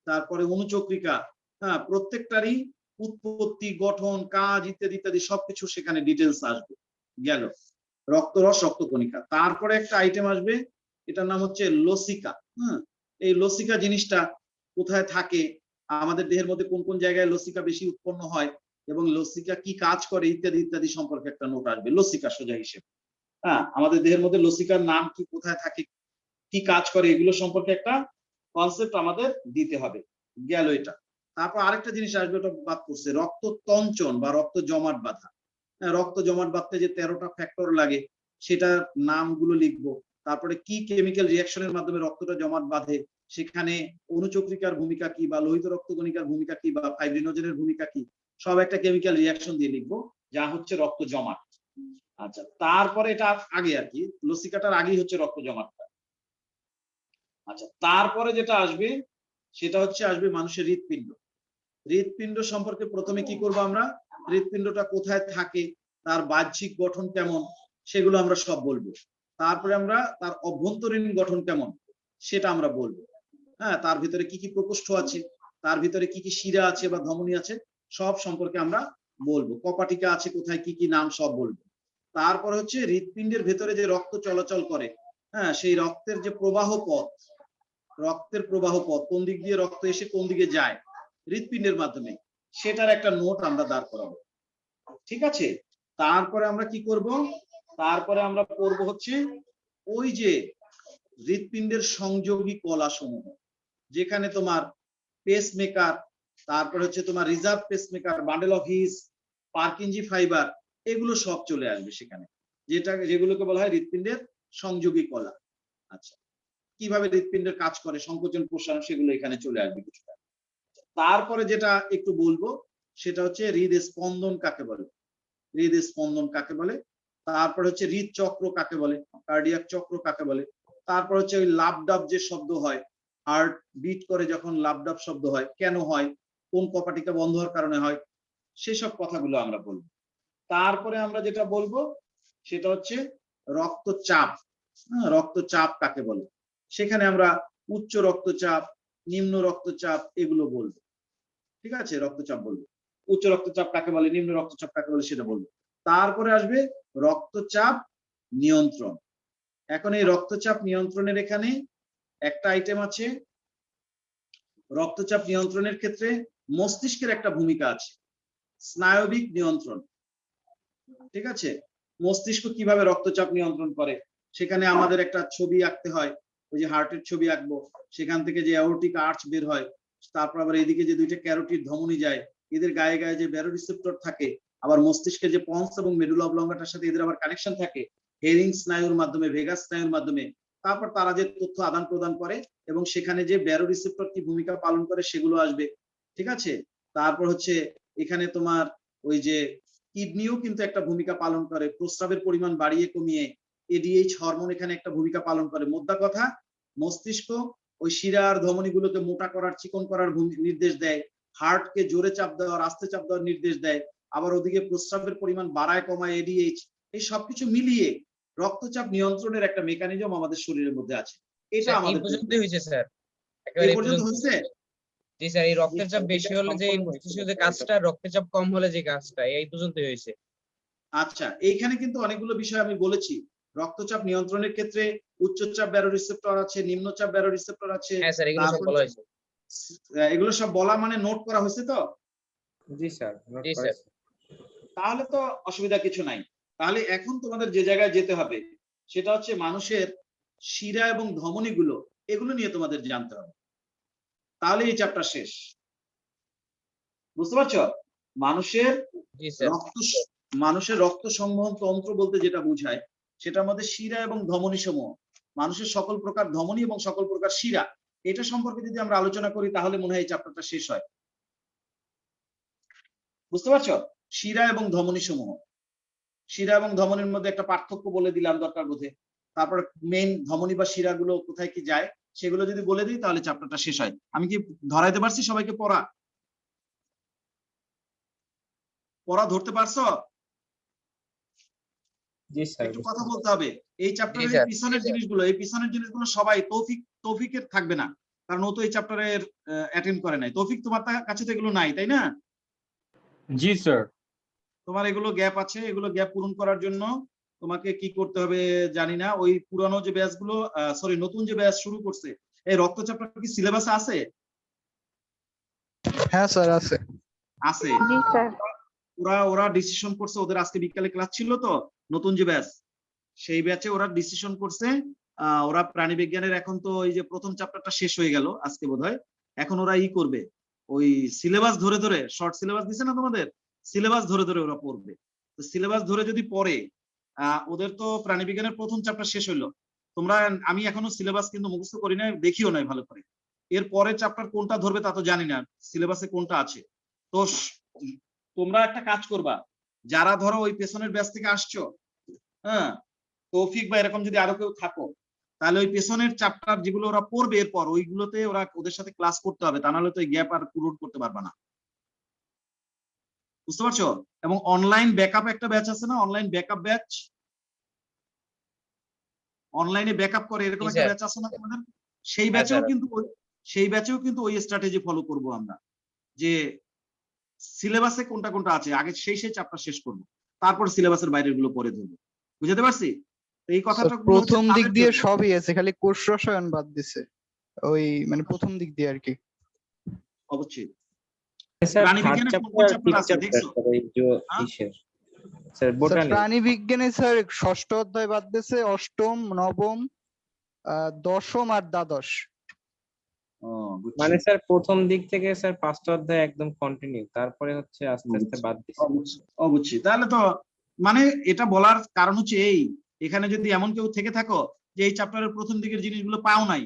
তারপরে অনুচক্রিকা, হ্যাঁ, প্রত্যেকটারই উৎপত্তি, গঠন, কাজ ইত্যাদি ইত্যাদি সবকিছু সেখানে ডিটেলস আসবে। গেল রক্তরস, রক্তকণিকা। তারপরে একটা আইটেম আসবে, এটার নাম হচ্ছে লসিকা। হ্যাঁ, এই লসিকা জিনিসটা কোথায় থাকে, আমাদের দেহের মধ্যে কোন কোন জায়গায় লসিকা বেশি উৎপন্ন হয় এবং লসিকা কি কাজ করে ইত্যাদি ইত্যাদি সম্পর্কে একটা নোট আসবে, লসিকা সোজা হিসেবে। হ্যাঁ, আমাদের দেহের মধ্যে লসিকার নাম কি, কোথায় থাকে, কি কাজ করে, এগুলো সম্পর্কে একটা কনসেপ্ট আমাদের দিতে হবে। গেল এটা। তারপর আরেকটা জিনিস আসবে, ওটা বাদ করছে, রক্ত তঞ্চন বা রক্ত জমাট বাঁধা। রক্ত জমাট বাঁধতে যে 13টা ফ্যাক্টর লাগে, সেটার নামগুলো লিখবো। তারপরে কি কেমিক্যাল রিয়াকশনের মাধ্যমে রক্তটা জমাট বাঁধে, সেখানে অনুচক্রিকার ভূমিকা কি বা লোহিত রক্তকণিকার ভূমিকা কি বা ফাইব্রিনোজেনের ভূমিকা কি, সব একটা কেমিক্যাল রিয়াকশন দিয়ে লিখবো, যা হচ্ছে রক্ত জমাট। আচ্ছা, তারপরে এটা আগে আর কি, লসিকাটার আগেই হচ্ছে রক্ত জমাটটা। আচ্ছা, তারপরে যেটা আসবে সেটা হচ্ছে আসবে মানুষের হৃৎপিণ্ড। হৃৎপিণ্ড সম্পর্কে প্রথমে কি করব আমরা, হৃৎপিণ্ডটা কোথায় থাকে, তার বাহ্যিক গঠন কেমন, সেগুলো আমরা সব বলবো। তারপরে আমরা তার অভ্যন্তরীণ গঠন কেমন সেটা আমরা বলবো। হ্যাঁ, তার ভিতরে কি কি প্রকোষ্ঠ আছে, তার ভিতরে কি কি শিরা আছে বা ধমনী আছে, সব সম্পর্কে আমরা বলবো। কপাটিকা আছে কোথায়, কি কি নাম, সব বলবো। তারপরে হচ্ছে হৃৎপিণ্ডের ভেতরে যে রক্ত চলাচল করে, হ্যাঁ, সেই রক্তের যে প্রবাহ পথ, রক্তের প্রবাহ পথ, কোন দিক দিয়ে রক্ত এসে কোন দিকে যায় হৃৎপিণ্ডের মাধ্যমে, সেটার একটা নোট আমরা দাঁড় করাবো। ঠিক আছে, তারপরে আমরা কি করব, তারপরে আমরা পড়বো হচ্ছে ওই যে হৃৎপিণ্ডের সংযোগী কলা সমূহ, যেখানে তোমার পেসমেকার, তারপরে হচ্ছে তোমার reserve pacemaker, bundle of his, Purkinje fibre, এগুলো সব চলে আসবে সেখানে, যেগুলোকে বলা হয় হৃৎপিণ্ডের সংযোগী কলা। আচ্ছা, কিভাবে হৃৎপিণ্ডের কাজ করে, সংকোচন প্রসারণ, সেগুলো এখানে চলে আসবে কিছুটা। তারপরে যেটা একটু বলবো সেটা হচ্ছে হৃদস্পন্দন কাকে বলে, হৃদস্পন্দন কাকে বলে, তারপরে হচ্ছে হৃদচক্র কাকে বলে, কার্ডিয়াক চক্র কাকে বলে, তারপর হচ্ছে ওই লাবডাব যে শব্দ হয়, হার্ট বিট করে যখন লাবডাব শব্দ হয়, কেন হয়, কোন কপাটিকা বন্ধ হওয়ার কারণে হয়, সেসব কথাগুলো আমরা বলবো। তারপরে আমরা যেটা বলবো সেটা হচ্ছে রক্তচাপ। রক্তচাপ কাকে বলে, সেখানে আমরা উচ্চ রক্তচাপ, নিম্ন রক্তচাপ, এগুলো বলবো। ঠিক আছে, রক্তচাপ বলবো। উচ্চ রক্তচাপ কাকে বলে, নিম্ন রক্তচাপ কাকে বলে সেটা বলবো। তারপরে আসবে রক্তচাপ নিয়ন্ত্রণ। এখন এই রক্তচাপ নিয়ন্ত্রণের এখানে একটা আইটেম আছে, রক্তচাপ নিয়ন্ত্রণের ক্ষেত্রে মস্তিষ্কের একটা ভূমিকা আছে, স্নায়বিক নিয়ন্ত্রণ। ঠিক আছে, মস্তিষ্ক কিভাবে রক্তচাপ নিয়ন্ত্রণ করে, সেখানে আমাদের একটা ছবি আঁকতে হয়, ওই যে হার্টের ছবি আঁকবো, সেখান থেকে যে অ্যাওর্টিক আর্চ বের হয়, তারপর আবার এদিকে যে দুইটা ক্যারোটিড ধমনী যায়, এদের গায়ে গায়ে যে ব্যারোরিসেপ্টর থাকে, আবার মস্তিষ্কের যে পন্স এবং মেডুলা অবলঙ্গাটার সাথে এদের আবার কানেকশন থাকে হেরিং স্নায়ুর মাধ্যমে, ভেগাস স্নায়ুর মাধ্যমে। তারপর তারা যে তথ্য আদান প্রদান করে এবং সেখানে যে ব্যারোরিসেপ্টর কি ভূমিকা পালন করে সেগুলো আসবে। ঠিক আছে, তারপর হচ্ছে এখানে তোমার ওই যে কিডনিও কিন্তু একটা ভূমিকা পালন করে, প্রস্রাবের পরিমাণ বাড়িয়ে কমিয়ে এডিএইচ হরমোন এখানে একটা ভূমিকা পালন করে। মোদ্দা কথা, মস্তিষ্ক ওই শিরা আর ধমনীগুলোকে মোটা করার, চিকন করার নির্দেশ দেয়, হার্টকে জোরে চাপ দেওয়ার, আস্তে চাপ দেওয়ার নির্দেশ দেয়, আবার ওদিকে প্রস্রাবের পরিমাণ বাড়ায় কমায় এডিএইচ। এই সবকিছু মিলিয়ে রক্তচাপ নিয়ন্ত্রণের একটা মেকানিজম আমাদের শরীরের মধ্যে আছে। এটা স্যার, এই আমাদের পর্যন্ত হয়েছে স্যার, এই একেবারে এই পর্যন্ত পর্যন্ত। হয়েছে। জি স্যার, এই রক্তের চাপ বেশি হলে যে এই মস্তিষ্কের যে কাজটা, রক্তচাপ কম হলে যে কাজটা, এই পর্যন্ত হয়েছে। আচ্ছা, এইখানে কিন্তু অনেকগুলো বিষয় আমি বলেছি। রক্তচাপ নিয়ন্ত্রণের ক্ষেত্রে উচ্চচাপ ব্যারোরিসেপ্টর আছে, নিম্নচাপ ব্যারোরিসেপ্টর আছে। হ্যাঁ স্যার, এগুলো সব তারপর বলা হয়েছে। এগুলো সব বলা মানে নোট করা হয়েছে তো? জি স্যার, নোট জি স্যার। করেছি। তাহলে তো অসুবিধা কিছু নাই। তাহলে এখন তোমাদের যে জায়গায় যেতে হবে সেটা হচ্ছে মানুষের শিরা এবং ধমনীগুলো, এগুলো নিয়ে তোমাদের জানতে হবে। তাহলে এই চ্যাপ্টার শেষ। বুঝতে পারছো? মানুষের জি স্যার। মানুষের রক্ত সংবহন তন্ত্র বলতে যেটা বোঝায়, সেটার মধ্যে শিরা এবং ধমনী সমূহ, মানুষের সকল প্রকার ধমনী এবং সকল প্রকার শিরা, এটা সম্পর্কে যদি আমরা আলোচনা করি তাহলে মনে হয় এই চ্যাপ্টারটা শেষ হয়। বুঝতে পারছো? শিরা এবং ধমনী সমূহ, শিরা এবং ধমনীর মধ্যে একটা পার্থক্য বলে দিলাম দরকার বোধে। তারপর মেইন ধমনী বা শিরাগুলো কোথায় কি যায় সেগুলো যদি বলে দিই তাহলে চ্যাপ্টারটা শেষ হয়। আমি কি ধরাইতে পারছি সবাইকে? পড়া ধরতে পারছো? জি স্যার, একটু কথা বলতে হবে। এই চ্যাপ্টারের স্যার। এই পিছনের জিনিসগুলো সবাই তৌফিকের থাকবে না, কারণ ও তো এই চ্যাপ্টারের অ্যাটেন্ড করে নাই। তৌফিক, তোমার কাছে তো এগুলো নাই, তাই না? জি স্যার। তোমার এগুলো গ্যাপ আছে, এগুলো গ্যাপ পূরণ করার জন্য তোমাকে কি করতে হবে জানি না। ওই পুরানো যে ব্যাচগুলো, সরি নতুন যে ব্যাচ শুরু করছে, এই রক্তচাপটা কি সিলেবাসে আছে? হ্যাঁ স্যার আছে। আছে। জি স্যার। ওরা ডিসিশন করছে, ওদের আজকে বিকালে ক্লাস ছিল তো, নতুন যে ব্যাচ, সেই ব্যাচে ওরা ডিসিশন করছে ওরা প্রাণীবিজ্ঞানের, এখন তো এই যে প্রথম চ্যাপ্টারটা শেষ হয়ে গেল আজকে বোধহয়, এখন ওরা করবে ওই সিলেবাস ধরে ধরে, শর্ট সিলেবাস দিছে না তোমাদের, সিলেবাস ধরে ধরে ওরা পড়বে। তো সিলেবাস ধরে যদি পড়ে, ওদের তো প্রাণীবিজ্ঞানের প্রথম চ্যাপ্টার শেষ হইলো। তোমরা, আমি এখনো সিলেবাস কিন্তু মুখস্থ করি নাই, দেখিও নাই ভালো করে। এর পরের চ্যাপ্টার কোনটা ধরবে তা তো জানি না, সিলেবাসে কোনটা আছে। তো তোমরা একটা কাজ করবা, যারা ধরো ওই পেছনের ব্যাচ থেকে আসছো, হ্যাঁ, তৌফিক বা এরকম যদি আরো কেউ থাকো, তাহলে ওই পেছনের চ্যাপ্টার যেগুলো ওরা পড়বে এরপর, ওইগুলোতে ওদের সাথে ক্লাস করতে হবে, তা নাহলে তো এই গ্যাপ আর পূরণ করতে পারবে না। বুঝতে পারছো? এবং অনলাইন ব্যাকআপ একটা ব্যাচ আছে না, অনলাইন ব্যাকআপ ব্যাচ, অনলাইনে ব্যাকআপ করে এরকম জি একটা স্যার। ব্যাচ আছে না তোমাদের? সেই হ্যাঁ ব্যাচেও স্যার। কিন্তু ওই স্ট্র্যাটেজি ফলো করব আমরা, যে সিলেবাসে কোনটা কোনটা আছে আগে সেই চ্যাপ্টার শেষ করব, তারপর সিলেবাসের বাইরের গুলো পরে ধরবো। বুঝতে পারছি? তো এই কথাটা স্যার, প্রথম দিক তাদের দিয়ে জন্য। সবই আছে, খালি কোষ রসায়ন বাদ দিছে, ওই মানে প্রথম দিক দিয়ে আর কি। অবশ্যই। স্যার প্রাণীবিজ্ঞানে থার্ড কোন কোন চ্যাপ্টার, চ্যাপ্টার আছে দেখছো? স্যার এই যে হ্যাঁ? ইসের স্যার স্যার বোটানি। প্রাণী বিজ্ঞানে স্যার ষষ্ঠ অধ্যায় বাদ দিছে, অষ্টম, নবম, দশম আর দ্বাদশ। ও, বুঝছি। মানে স্যার প্রথম দিক থেকে স্যার 5টা অধ্যায় একদম কন্টিনিউ, তারপরে হচ্ছে আস্তে আস্তে বাদ দিছে। বুঝছি। তাহলে তো মানে এটা বলার কারণ হচ্ছে এই, এখানে যদি এমন কেউ থেকে থাকো যে এই চ্যাপ্টারের প্রথম দিকের জিনিসগুলো পাও নাই,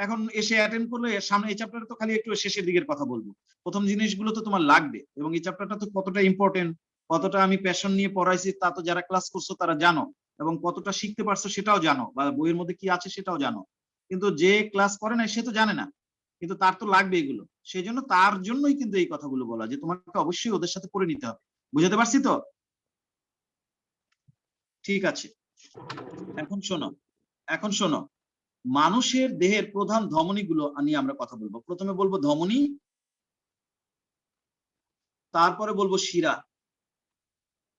এখন এসে অ্যাটেন্ড করলে সামনে এই চ্যাপ্টারে তো খালি একটু শেষের দিকের কথা বলবো, প্রথম জিনিসগুলো তো তোমার লাগবে। এবং এই চ্যাপ্টারটা তো কতটা ইম্পর্টেন্ট, কতটা আমি প্যাশন নিয়ে পড়াইছি তা তো যারা ক্লাস করছো তারা জানো, এবং কতটা শিখতে পারছো সেটাও জানো, বা বইয়ের মধ্যে কি আছে সেটাও জানো। কিন্তু যে ক্লাস করে না সে তো জানে না, কিন্তু তার তো লাগবে এগুলো। সেই জন্য তার জন্যই কিন্তু এই কথাগুলো বলা, যে তোমাকে অবশ্যই ওদের সাথে পড়ে নিতে হবে। বুঝতে পারছি তো? ঠিক আছে, এখন শোনো, মানুষের দেহের প্রধান ধমনীগুলো নিয়ে আমরা কথা বলবো। প্রথমে বলবো ধমনী, তারপরে বলবো শিরা।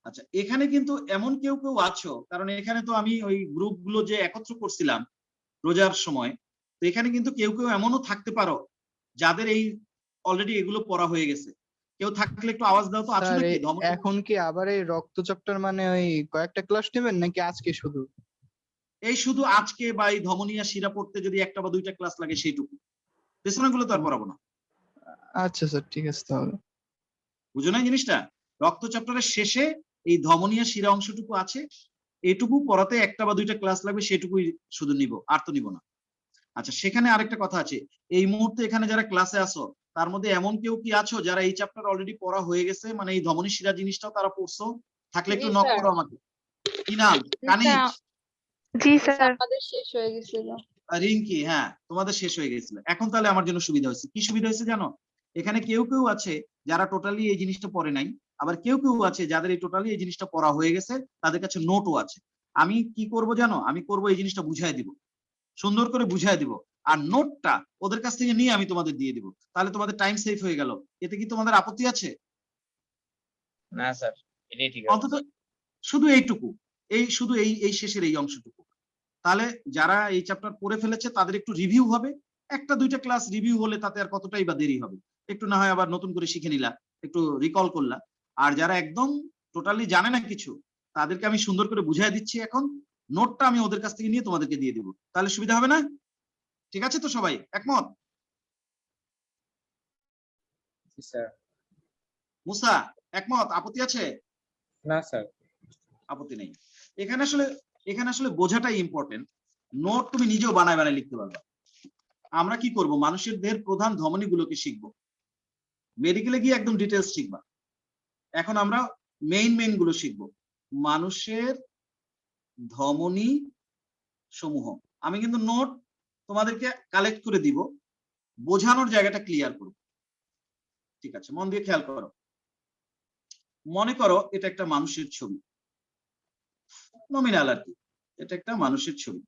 আচ্ছা, এখানে কিন্তু এমন কেউ কেউ আছো, কারণ এখানে তো আমি ওই গ্রুপগুলো যে একত্র করছিলাম রোজার সময়, তো এখানে কিন্তু কেউ কেউ এমনও থাকতে পারো যাদের এই অলরেডি এগুলো পড়া হয়ে গেছে। কেউ থাকলে একটু আওয়াজ দাও তো, আছো স্যার নাকি? ধমনী এখন কি আবার এই রক্তচক্রের মানে ওই কয়েকটা ক্লাস নেবেন নাকি আজকে শুধু? এই শুধু আজকে বা এই ধমনীয়া শিরা পড়তে যদি একটা বা দুইটা ক্লাস লাগে সেইটুকু, পেছনেগুলো তো আর পড়াবো না। আচ্ছা স্যার, ঠিক আছে তাহলে। বুঝো না জিনিসটা? রক্ত চ্যাপ্টারের শেষে এই ধমনীয় শিরা অংশটুকু আছে, এইটুকু পড়াতে একটা বা দুইটা ক্লাস লাগবে, সেটুকুই শুধু নিব, আর তো নিব না। আচ্ছা, সেখানে আরেকটা কথা আছে, এই মুহূর্তে এখানে যারা ক্লাসে আসো তার মধ্যে এমন কেউ কি আছো যারা এই চ্যাপ্টার অলরেডি পড়া হয়ে গেছে, মানে এই ধমনী শিরা জিনিসটাও তারা পড়ছো? থাকলে একটু নক করো আমাকে। কি নাম? কানিজ? জি স্যার। আমাদের শেষ হয়ে গেছিল। রিঙ্কি, হ্যাঁ তোমাদের শেষ হয়ে গেছিল। এখন তাহলে আমার জন্য সুবিধা হয়েছে। কি সুবিধা হয়েছে জানো? এখানে কেউ কেউ আছে যারা টোটালি এই জিনিসটা পড়ে নাই, আবার কেউ কেউ আছে যাদের এই টোটালি এই জিনিসটা পড়া হয়ে গেছে, তাদের কাছে নোটও আছে। আমি কি করব জানো? আমি করব এই জিনিসটা বুঝাই দিব, সুন্দর করে বুঝাই দিব, আর নোটটা ওদের কাছ থেকে নিয়ে আমি তোমাদের দিয়ে দিব। তাহলে তোমাদের টাইম সেভ হয়ে গেল। এতে কি তোমাদের আপত্তি আছে? না স্যার, এটাই ঠিক আছে। অন্তত শুধু এইটুকু, শুধু এই শেষের এই অংশটুকু, তাহলে যারা এই চ্যাপ্টার পড়ে ফেলেছে তাদের একটু রিভিউ হবে। একটা দুইটা ক্লাস রিভিউ হলে তাতে আর কতটাই বা দেরি হবে, একটু না হয় আবার নতুন করে শিখে নিলা, একটু রিকল করলা। আর যারা একদম টোটালি জানে না কিছু, তাদেরকে আমি সুন্দর করে বুঝাই দিচ্ছি। এখন নোটটা আমি ওদের কাছ থেকে নিয়ে তোমাদেরকে দিয়ে দিব, তাহলে সুবিধা হবে না? ঠিক আছে তো, সবাই একমত? স্যার। মুসা একমত? আপত্তি আছে? না স্যার। আপত্তি নেই। এখানে আসলে বোঝাটাই ইম্পর্টেন্ট। নোট তুমি নিজেও বানায় বানায় লিখতে পারবে। আমরা কি করব? মানুষের দেহের প্রধান ধমনী গুলোকে শিখবো, মেডিকেলে গিয়ে একদম ডিটেলস শিখবা। এখন আমরা মেইন গুলো শিখবো। মানুষের ধমনী সমূহ আমি কিন্তু নোট তোমাদেরকে কালেক্ট করে দিব, বোঝানোর জায়গাটা ক্লিয়ার করব। ঠিক আছে, মন দিয়ে খেয়াল করো। মনে করো এটা একটা মানুষের ছবি, নমিনাল আর কি, এটা একটা মানুষের ছবি।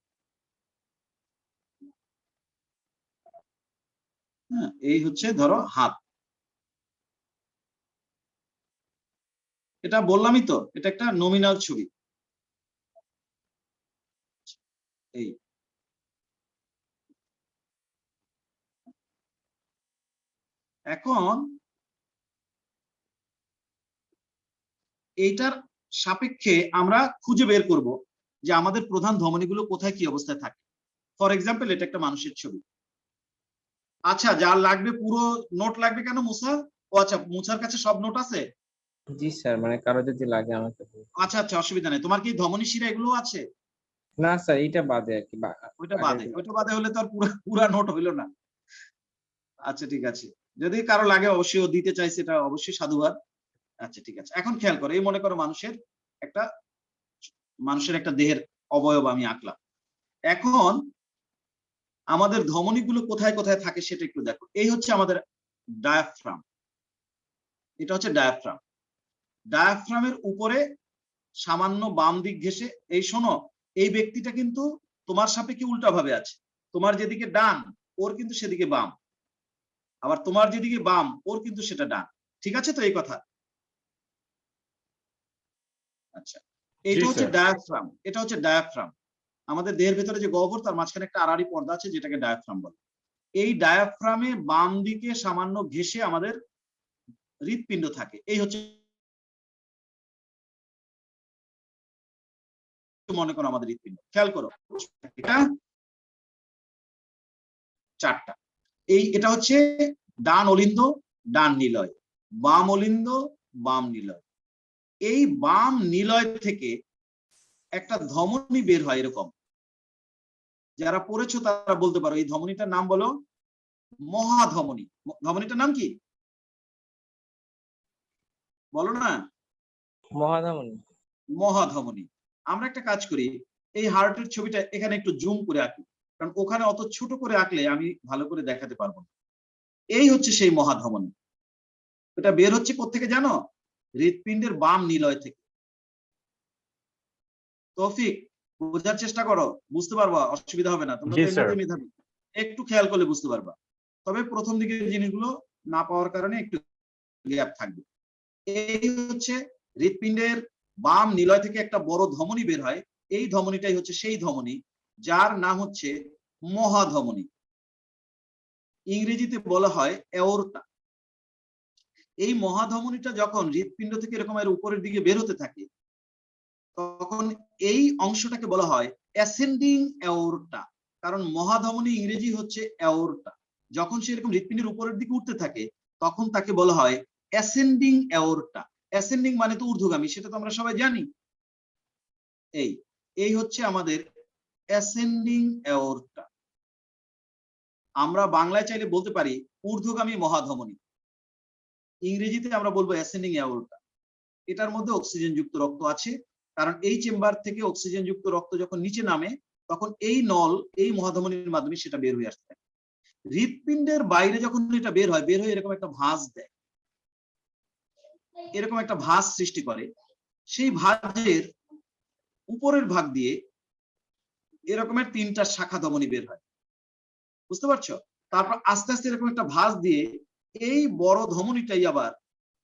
হ্যাঁ, এই হচ্ছে ধরো হাত। এটা বললামই তো, এটা একটা নমিনাল ছবি। এই এখন এইটার সাপেক্ষে আমরা খুঁজে বের করব যে আমাদের প্রধান ধমনীগুলো কোথায় কি অবস্থায় থাকে। ফর এক্সাম্পল, এটা একটা মানুষের ছবি। আচ্ছা, যার লাগবে পুরো নোট লাগবে কেন মুসা? ও আচ্ছা, মুসার কাছে সব নোট আছে? জি স্যার, মানে কারো যদি লাগে আমাকে বলুন। আচ্ছা আচ্ছা, অসুবিধা নেই। তোমার কি ধমনী শিরা এগুলো আছে? না স্যার, এইটা বাদে আর কি। ওইটা বাদে হলে তো আর পুরা নোট হইলো না। আচ্ছা ঠিক আছে, যদি কারো লাগে অবশ্যই ও দিতে চাইছে, এটা অবশ্যই সাধুবাদ। আচ্ছা ঠিক আছে, এখন খেয়াল করো, এই মনে করো মানুষের একটা দেহের অবয়ব আমি আঁকলাম। এখন আমাদের ধমনীগুলো কোথায় কোথায় থাকে সেটা একটু দেখো। এই হচ্ছে আমাদের ডায়াফ্রাম, এটা হচ্ছে ডায়াফ্রাম। ডায়াফ্রামের উপরে সামান্য বাম দিক ঘেঁষে, এই শোনো, এই ব্যক্তিটা কিন্তু তোমার সাপেক্ষে উল্টা ভাবে আছে। তোমার যেদিকে ডান ওর কিন্তু সেদিকে বাম, আবার তোমার যেদিকে বাম ওর কিন্তু সেটা ডান। ঠিক আছে তো এই কথা? আচ্ছা, এটা হচ্ছে ডায়াফ্রাম, এটা হচ্ছে ডায়াফ্রাম। আমাদের দেহের ভেতরে যে গহ্বর, তার মাঝখানে একটা আড়াআড়ি পর্দা আছে যেটাকে ডায়াফ্রাম বলে। এই ডায়াফ্রামে বাম দিকে সামান্য ঘেঁষে আমাদের হৃৎপিণ্ড থাকে। এই হচ্ছে মনে করো আমাদের হৃৎপিণ্ড। খেয়াল করো, এটা চারটা। এটা হচ্ছে ডান অলিন্দ, ডান নিলয়, বাম অলিন্দ, বাম নিলয়। এই বাম নিলয় থেকে একটা ধমনী বের হয় এরকম। যারা পড়েছো তারা বলতে পারো, এই ধমনীটার নাম বলো মহাধমনী। ধমনীটার নাম কি বলো না? মহাধমনী। মহাধমনী। আমরা একটা কাজ করি, এই হার্টের ছবিটা এখানে একটু জুম করে আঁকি, কারণ ওখানে অত ছোট করে আঁকলে আমি ভালো করে দেখাতে পারবো না। এই হচ্ছে সেই মহাধমনী। এটা বের হচ্ছে কোত্থেকে জানো? হৃৎপিণ্ডের বাম নিলয় থেকে। তৌফিক, বোঝার চেষ্টা করো, বুঝতে পারবা, অসুবিধা হবে না। তোমরা তো এমনিতেই মেধাবী, একটু খেয়াল করলে বুঝতে পারবা। তবে প্রথম দিকের জিনিসগুলো না পাওয়ার কারণে একটু গ্যাপ থাকবে। এই হচ্ছে হৃৎপিণ্ডের বাম নিলয় থেকে একটা বড় ধমনী বের হয়, এই ধমনীটাই হচ্ছে সেই ধমনী যার নাম হচ্ছে মহাধমনী, ইংরেজিতে বলা হয় অ্যাওর্টা। এই মহাধমনীটা যখন হৃৎপিণ্ড থেকে এরকম এর উপরের দিকে বের হতে থাকে, তখন এই অংশটাকে বলা হয় অ্যাসেন্ডিং অ্যাওর্টা, কারণ মহাধমনী ইংরেজি হচ্ছে অ্যাওর্টা। যখন সে এরকম হৃৎপিণ্ডের উপরের দিকে উঠতে থাকে তখন তাকে বলা হয় অ্যাসেন্ডিং অ্যাওর্টা। অ্যাসেন্ডিং মানে তো ঊর্ধ্বগামী, সেটা তো আমরা সবাই জানি। এই এই হচ্ছে আমাদের অ্যাসেন্ডিং অ্যাওর্টা। আমরা বাংলায় চাইলে বলতে পারি ঊর্ধ্বগামী মহাধমনী, ইংরেজিতে আমরা বলবো অ্যাসেন্ডিং অ্যাওর্টা। এটার মধ্যে অক্সিজেন যুক্ত রক্ত আছে, কারণ এই চেম্বার থেকে অক্সিজেন যুক্ত রক্ত যখন নিচে নামে তখন এই নল এই মহাধমনীর মাধ্যমে সেটা বের হয়ে আসতে থাকে। হৃৎপিণ্ডের বাইরে যখন এটা বের হয় এরকম একটা ভাঁজ দেয়, এরকম একটা ভাঁজ সৃষ্টি করে। সেই ভাঁজের উপরের ভাগ দিয়ে এরকমের 3টা শাখা ধমনী বের হয়, বুঝতে পারছো? তারপর আস্তে আস্তে এরকম একটা ভাঁজ দিয়ে এই বড় ধমনীটাই আবার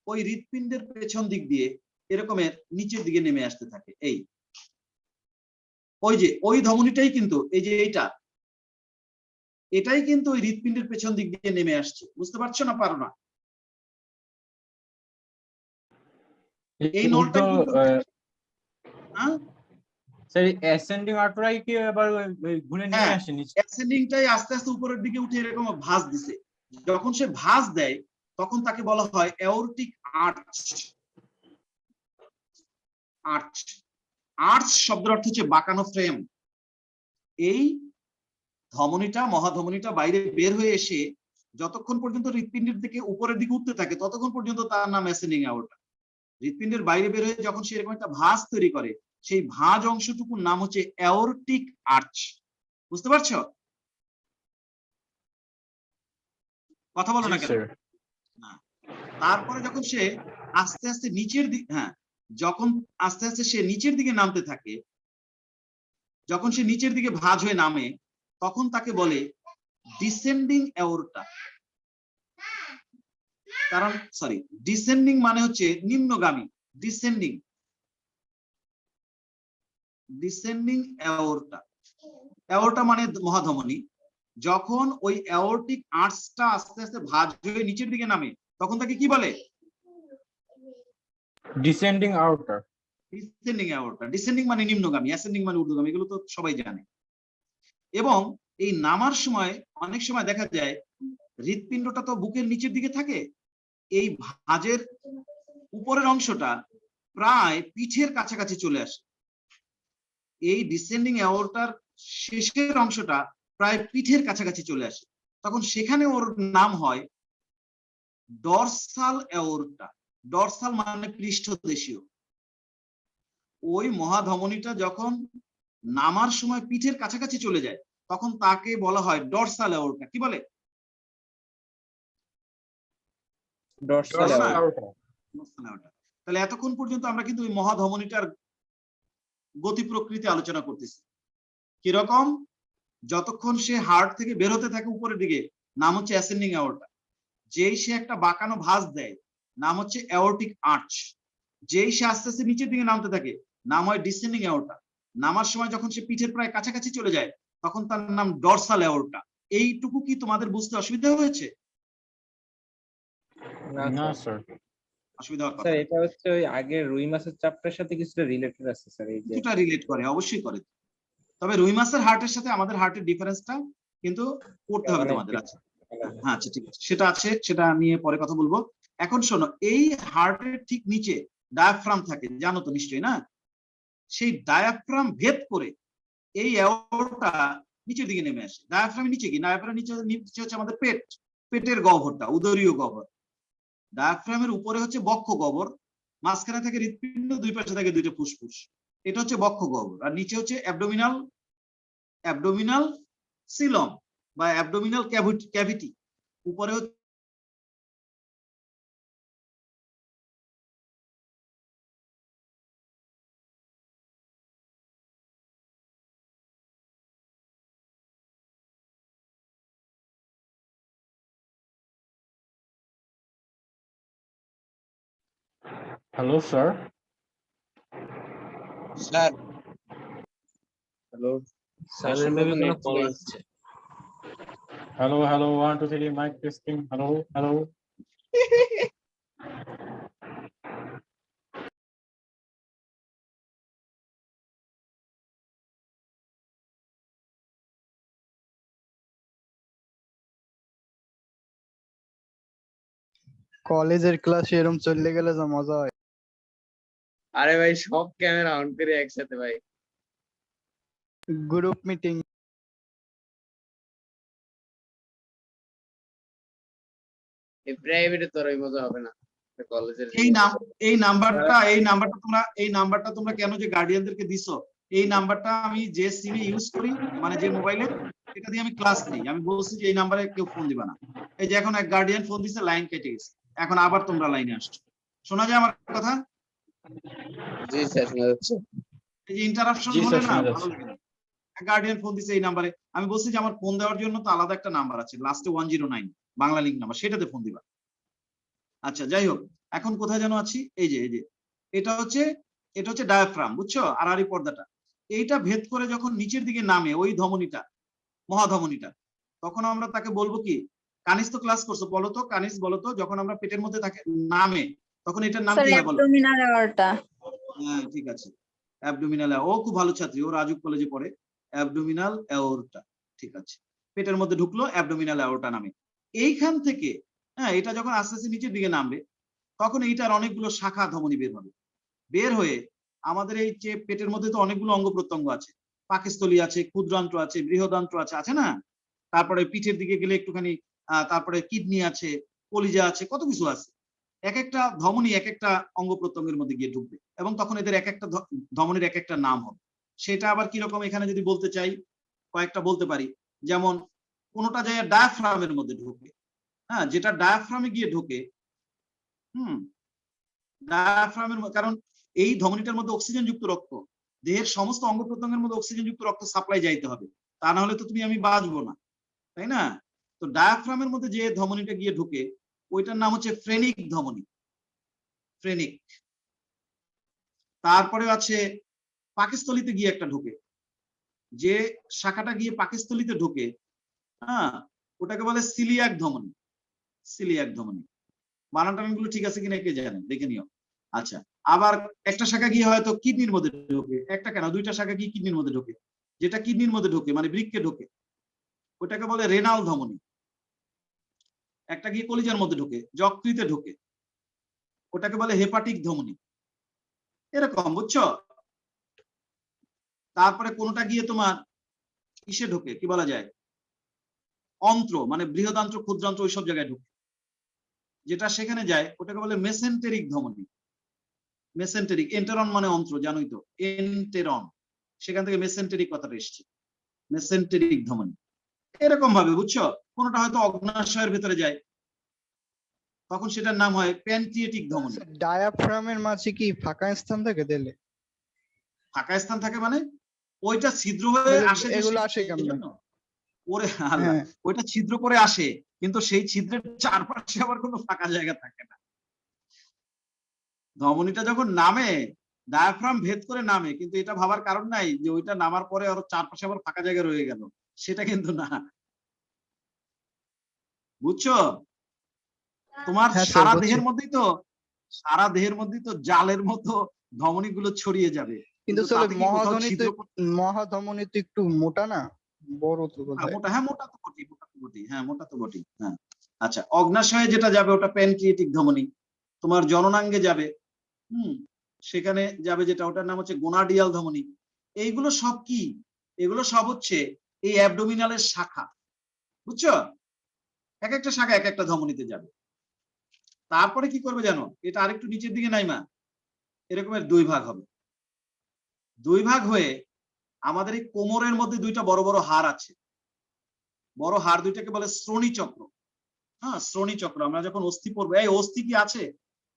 ওই হৃৎপিণ্ডের পেছন দিক দিয়ে এরকমের নিচের দিকে নেমে আসতে থাকে। এই ওই যে ওই ধমনীটাই কিন্তু এই যে এটাই কিন্তু ওই হৃৎপিণ্ডের পেছন দিক দিয়ে নেমে আসছে, বুঝতে পারছো না পারো না? এই নলটা কিন্তু স্যার অ্যাসেন্ডিং আর্টারি কি আবার ঘুরে নেমে আসে নিচে? অ্যাসেন্ডিংটাই আস্তে আস্তে উপরের দিকে উঠে এরকম ভাঁজ দিছে। যখন সে ভাঁজ দেয় তখন তাকে বলা হয় অ্যাওর্টিক আর্চ। আর্চ আর্চ শব্দের অর্থ হচ্ছে বাঁকানো ফ্রেম। এই ধমনীটা মহাধমনীটা বাইরে বের হয়ে এসে যতক্ষণ পর্যন্ত হৃৎপিণ্ডের দিকে উপরের দিকে উঠতে থাকে ততক্ষণ পর্যন্ত তার নাম অ্যাসেন্ডিং অ্যাওর্টা। হৃৎপিণ্ডের বাইরে বের হয়ে যখন সে এরকম একটা ভাঁজ তৈরি করে, সেই ভাঁজ অংশটুকুর নাম হচ্ছে অ্যাওর্টিক আর্চ। বুঝতে পারছো? কথা বলো না কেন? তারপরে যখন সে আস্তে আস্তে নিচের দিকে, যখন আস্তে আস্তে সে নিচের দিকে নামতে থাকে, যখন সে নিচের দিকে ভাঁজ হয়ে নামে তখন তাকে বলে ডিসেন্ডিং অ্যাওর্টা। কারণ ডিসেন্ডিং মানে হচ্ছে নিম্নগামী, ডিসেন্ডিং অ্যাওর্টা। অ্যাওর্টা মানে মহাধমনী। যখন ওই অ্যাওর্টিক আর্চটা আস্তে আস্তে ভাঁজ হয়ে নিচের দিকে নামে তখন তাকে কি বলে? Descending outer. Descending aorta. Descending মানে নিম্নগামী, অ্যাসেন্ডিং মানে ঊর্ধ্বগামী, এগুলো তো সবাই জানে। এবং এই নামার সময় অনেক সময় দেখা যায় হৃৎপিণ্ডটা তো বুকের নিচের দিকে থাকে, এই ভাঁজের উপরের অংশটা প্রায় পিঠের কাছাকাছি চলে আসে। এই ডিসেন্ডিং অ্যাওর্টার শেষের অংশটা প্রায় পিঠের কাছাকাছি চলে আসে, তখন সেখানে ওর নাম হয় ডরসাল অ্যাওর্টা। ডরসাল মানে পৃষ্ঠদেশীয়। ওই মহাধমনীটা যখন নামার সময় পিঠের কাছাকাছি চলে যায় তখন তাকে বলা হয় ডরসাল অ্যাওর্টা। কি বলে? Dorsal aorta. তাহলে এতক্ষণ পর্যন্ত আমরা কিন্তু ওই মহাধমনীটার গতি প্রকৃতি আলোচনা করতেছি। কিরকম? যতক্ষণ সে হার্ট থেকে বের হতে থাকে উপরের দিকে নাম হচ্ছে অ্যাসেন্ডিং অ্যাওর্টা। যেই সে একটা বাঁকানো ভাঁজ দেয় নাম হচ্ছে অ্যাওর্টিক আর্চ। যেই সে আস্তে আস্তে নিচের দিকে নামতে থাকে নাম হয় ডিসেন্ডিং অ্যাওর্টা। নামার সময় যখন সে পিঠের প্রায় কাছাকাছি চলে যায় তখন তার নাম ডরসাল অ্যাওর্টা। এইটুকু কি তোমাদের বুঝতে অসুবিধা হয়েছে? না স্যার। অসুবিধা হওয়ার কথা স্যার না। এটা হচ্ছে ওই আগের রুই মাছের চাপটার সাথে কিছুটা রিলেটেড আছে স্যার। এই যে কিছুটা রিলেট করে, অবশ্যই করে। তবে রুই মাছের হার্টের সাথে আমাদের হার্টের ডিফারেন্সটা কিন্তু পড়তে হবে অনেক তোমাদের। আচ্ছা, আলাদা। হ্যাঁ, আচ্ছা, ঠিক আছে, সেটা আছে, সেটা নিয়ে পরে কথা বলবো। এখন শোনো, এই হার্টের ঠিক নিচে ডায়াফ্রাম থাকে, জানো তো নিশ্চয়ই না? সেই ডায়াফ্রাম ভেদ করে এই অ্যাওর্টা নিচের দিকে নেমে আসে। ডায়াফ্রামের নিচে কি? ডায়াফ্রামের নিচে হচ্ছে আমাদের পেট, পেটের গহ্বরটা, উদরীয় গহ্বর। ডায়াফ্রামের উপরে হচ্ছে বক্ষ গহ্বর, মাঝখানে থাকে হৃৎপিণ্ড, দুই পাশে থাকে দুইটা ফুসফুস, এটা হচ্ছে বক্ষ গহ্বর। আর নিচে হচ্ছে অ্যাবডোমিনাল সিলম বা অ্যাবডোমিনাল ক্যাভিটি। উপরে হচ্ছে হ্যালো স্যার। স্যার হ্যালো স্যারের মেবি কোনো কল আসছে। Hello hello 1 2 3 mic testing. Hello hello. কলেজের ক্লাসে এরকম চলে গেলে যা মজা হয়। আরে ভাই সব ক্যামেরা অন করে একসাথে ভাই। Group meeting. এই প্রাইভেটে তোর ওই মজা হবে না কলেজের এই নাম্বারটা তোমরা কেন যে গার্ডিয়ানদেরকে দিছো, এই নাম্বারটা আমি যে সিমে ইউজ করি, মানে যে মোবাইলে, এটা দিয়ে আমি ক্লাস নেই। আমি বলছি যে এই নাম্বারে কেউ ফোন দিবা না। এই যে এখন এক গার্ডিয়ান ফোন দিছে, লাইন কেটে গেছে, এখন আবার তোমরা লাইনে আসছো। শোনা যায় আমার কথা? জি স্যার শোনা যাচ্ছে। এই যে ইন্টারাপশন জি হলে স্যার, না শোনা ভালো যাচ্ছে। লাগে না। এক গার্ডিয়ান ফোন দিছে এই নাম্বারে, আমি বলছি যে আমার ফোন দেওয়ার জন্য তো আলাদা একটা নাম্বার আছে, লাস্টে 109 বাংলা লিঙ্ক নাম্বার, সেটাতে ফোন দিবা। আচ্ছা যাই হোক, এখন কোথায় যেন আছি? এই যে এটা হচ্ছে ডায়াফ্রাম, বুঝছো? আড়াআড়ি পর্দাটা, এইটা ভেদ করে যখন নিচের দিকে নামে ওই ধমনীটা, মহাধমনীটা, তখন আমরা তাকে বলবো কি? কানিস তো ক্লাস করছো, বলো তো কানিস, বলো তো যখন আমরা পেটের মধ্যে থাকে নামে তখন এটার নাম স্যার কি হয় বলো? Abdominal aorta. হ্যাঁ ঠিক আছে, অ্যাবডোমিনাল। ও খুব ভালো ছাত্রী, ও রাজুক কলেজে পড়ে। অ্যাবডোমিনাল অ্যাওর্টা, ঠিক আছে, পেটের মধ্যে ঢুকলো অ্যাবডোমিনাল অ্যাওর্টা নামে। এইখান থেকে হ্যাঁ, এটা যখন আস্তে আস্তে নিচের দিকে নামবে তখন এইটার অনেকগুলো শাখা ধমনী বের হবে। বের হয়ে আমাদের এই যে পেটের মধ্যে তো অনেকগুলো অঙ্গ প্রত্যঙ্গ আছে, পাকস্থলী আছে, ক্ষুদ্রান্ত্র আছে, বৃহদান্ত্র আছে, আছে না? তারপরে পিঠের দিকে গেলে একটুখানি তারপরে কিডনি আছে, কলিজা আছে, কত কিছু আছে। এক একটা ধমনী এক একটা অঙ্গ প্রত্যঙ্গের মধ্যে গিয়ে ঢুকবে এবং তখন এদের এক একটা ধমনীর এক একটা নাম হবে। সেটা আবার কিরকম এখানে যদি বলতে চাই, কয়েকটা বলতে পারি। যেমন কোনোটা যায় ডায়াফ্রামের মধ্যে ঢুকে, হ্যাঁ, যেটা ডায়াফ্রামে গিয়ে ঢোকে, ডায়াফ্রামের, কারণ এই ধমনীটার মধ্যে অক্সিজেন যুক্ত রক্ত, দেহের সমস্ত অঙ্গ প্রত্যঙ্গের মধ্যে অক্সিজেন যুক্ত রক্ত সাপ্লাই যাইতে হবে, তা না হলে তো তুমি আমি বাঁচবো না, তাই না? তো ডায়াফ্রামের মধ্যে যে ধমনীটা গিয়ে ঢোকে ওইটার নাম হচ্ছে ফ্রেনিক ধমনী, ফ্রেনিক। তারপরে আছে পাকস্থলীতে গিয়ে একটা ঢোকে, যে শাখাটা গিয়ে পাকস্থলীতে ঢোকে, হ্যাঁ, ওটাকে বলে সিলিয়াক ধমনী, সিলিয়াক ধমনী। বানানটানগুলো ঠিক আছে কিনা কে জানে, দেখে নিও। আচ্ছা, আবার একটা শাখা গিয়ে হয়তো কিডনির মধ্যে ঢোকে, একটা কেন দুইটা শাখা গিয়ে কিডনির মধ্যে ঢোকে, যেটা কিডনির মধ্যে ঢোকে মানে বৃক্কে ঢোকে, ওটাকে বলে রেনাল ধমনী। একটা গিয়ে কলিজার মধ্যে ঢোকে, যকৃতে ঢোকে, ওটাকে বলে হেপাটিক ধমনী। এরকম, বুঝছো? তারপরে কোনটা গিয়ে তোমার কিসে ঢোকে, কি বলা যায়, অন্ত্র মানে বৃহদান্ত্র ক্ষুদ্রান্ত্র ওইসব জায়গায় ঢোকে, যেটা সেখানে যায় ওটাকে বলে মেসেন্টেরিক ধমনী। মেসেন্টেরিক, এন্টেরন মানে অন্ত্র, জানোই তো, এন্টেরন, সেখান থেকে মেসেন্টেরিক কথাটা এসছে, মেসেন্টেরিক ধমনী। এরকম ভাবে, বুঝছো? কোনটা হয়তো অগ্নাশয়ের ভেতরে যায়, তখন সেটার নাম হয় প্যানক্রিয়েটিক ধমনী। ডায়াফ্রামের মাঝে কি ফাঁকা স্থান থাকে দিলে? ফাঁকা স্থান থাকে মানে ওইটা ছিদ্র হয়ে আসে, যে এগুলো আসে কেমনে? জন্য ওরে আল্লাহ, হ্যাঁ। ওইটা ছিদ্র করে আসে, কিন্তু সেই ছিদ্রের চারপাশে আবার কোনো ফাঁকা জায়গা থাকে না। ধমনীটা যখন নামে ডায়াফ্রাম ভেদ করে নামে, কিন্তু এটা ভাবার কারণ নাই যে ওইটা নামার পরে আরো চারপাশে আবার ফাঁকা জায়গা রয়ে গেল, সেটা কিন্তু না, বুঝছো? তোমার হ্যাঁ স্যার, সারা বুঝছি। দেহের মধ্যেই তো, সারা দেহের মধ্যেই তো জালের মতো ধমনী গুলো ছড়িয়ে যাবে, কিন্তু কিন্তু তাতে কি কোথাও ছিদ্র মহাধমনী তো একটু মোটা না, বড় তো বোধহয়। মোটা? হ্যাঁ মোটা তো বটেই, মোটা তো বটেই, হ্যাঁ মোটা তো বটেই, হ্যাঁ। আচ্ছা, অগ্নাশয়ে যেটা যাবে ওটা প্যানক্রিয়েটিক ধমনী। তোমার জননাঙ্গে যাবে, সেখানে যাবে যেটা, ওটার নাম হচ্ছে গোনাডিয়াল ধমনী। এইগুলো সব কি? এগুলো সব হচ্ছে এই অ্যাবডোমিনালের শাখা, বুঝছো? এক একটা শাখা এক একটা ধমনীতে যাবে। তারপরে কি করবে জানো, এটা আরেকটু নিচের দিকে নাইমা এরকমের দুই ভাগ হবে। দুই ভাগ হয়ে আমাদের এই কোমরের মধ্যে দুইটা বড় বড় হাড় আছে, বড় হাড় দুইটাকে বলে শ্রোণী চক্র। হ্যাঁ, শ্রোণী চক্র। আমরা যখন অস্থি পড়বো, এই অস্থি কি আছে?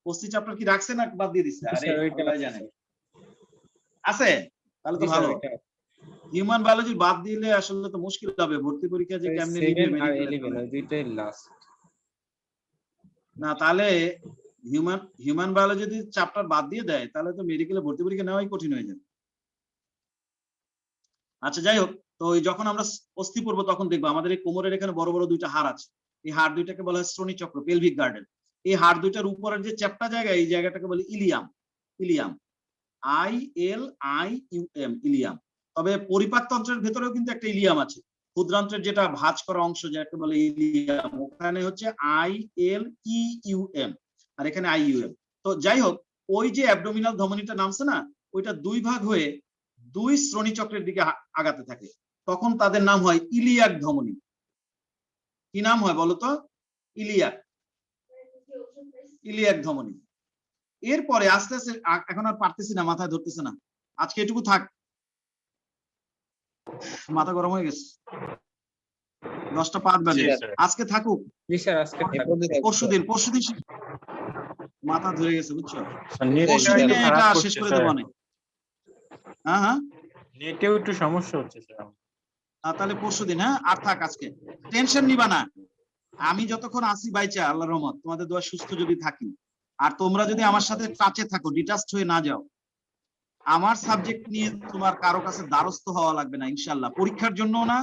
অস্থি চ্যাপ্টার কি রাখছে না বাদ দিয়ে দিচ্ছে? আরে আল্লাহ জানে, আছে? তাহলে তো ভালো। হিউম্যান বায়োলজি বাদ দিলে আসলে তো মুশকিল হবে, ভর্তি পরীক্ষা যে কেমনে নিবে মেডিকেল, দুইটাই লাস্ট। না তাহলে হিউম্যান বায়োলজি যদি চ্যাপ্টার বাদ দিয়ে দেয় তাহলে তো মেডিকেলে ভর্তি পরীক্ষা নেওয়াই কঠিন হয়ে যাবে। আচ্ছা যাই হোক, তো ওই যখন আমরা অস্থি পড়বো তখন দেখবো আমাদের এই কোমরের এখানে বড় বড় দুইটা হাড় আছে। এই হাড় দুইটাকে বলা হয় শ্রোণী চক্র, পেলভিক গার্ডেন। এই হাড় দুইটার উপরের যে চ্যাপ্টা জায়গা, এই জায়গাটাকে বলে ইলিয়াম। Ilium, ILIUM, Ilium. তবে পরিপাক তন্ত্রের ভেতরেও কিন্তু একটা ইলিয়াম আছে, ক্ষুদ্রান্ত্রের যেটা ভাঁজ করা অংশ যেটাকে বলে ইলিয়াম, ওখানে হচ্ছে ILEUM আর এখানে IUM। তো যাই হোক, ওই যে অ্যাবডোমিনাল ধমনীটা নামছে না, ওইটা দুই ভাগ হয়ে দুই শ্রোণী চক্রের দিকে আগাতে থাকে, তখন তাদের নাম হয় ইলিয়াক ধমনী। কি নাম হয় বলতো? ইলিয়াক, ইলিয়াক ধমনী। এরপরে আস্তে আস্তে, এখন আর পারতেছি না, মাথায় ধরতেছে না, আজকে এটুকু থাক, মাথা গরম হয়ে গেছে, 10টা 5 বাজে, আজকে থাকুক। জি স্যার, আজকে পরশুদিন মাথা ধরে গেছে, বুঝছো? নেট পরশুদিন একটু এটা খারাপ শেষ করছে করে স্যার, দেবো অনেক। হ্যাঁ হ্যাঁ, নেটেও একটু সমস্যা হচ্ছে স্যার। তাহলে পরশুদিন। হ্যাঁ, আর থাক, আজকে টেনশন নিবা না। আমি যতক্ষণ আসি বাইচা, আল্লাহর রহমত, তোমাদের দোয়া সুস্থ যদি থাকি, আর তোমরা যদি আমার সাথে টাচে থাকো, ডিটাচড হয়ে না যাও, আমার সাবজেক্ট নিয়ে তোমার কারো কাছে দ্বারস্থ হওয়া লাগবে না ইনশাল্লাহ। পরীক্ষার জন্য না,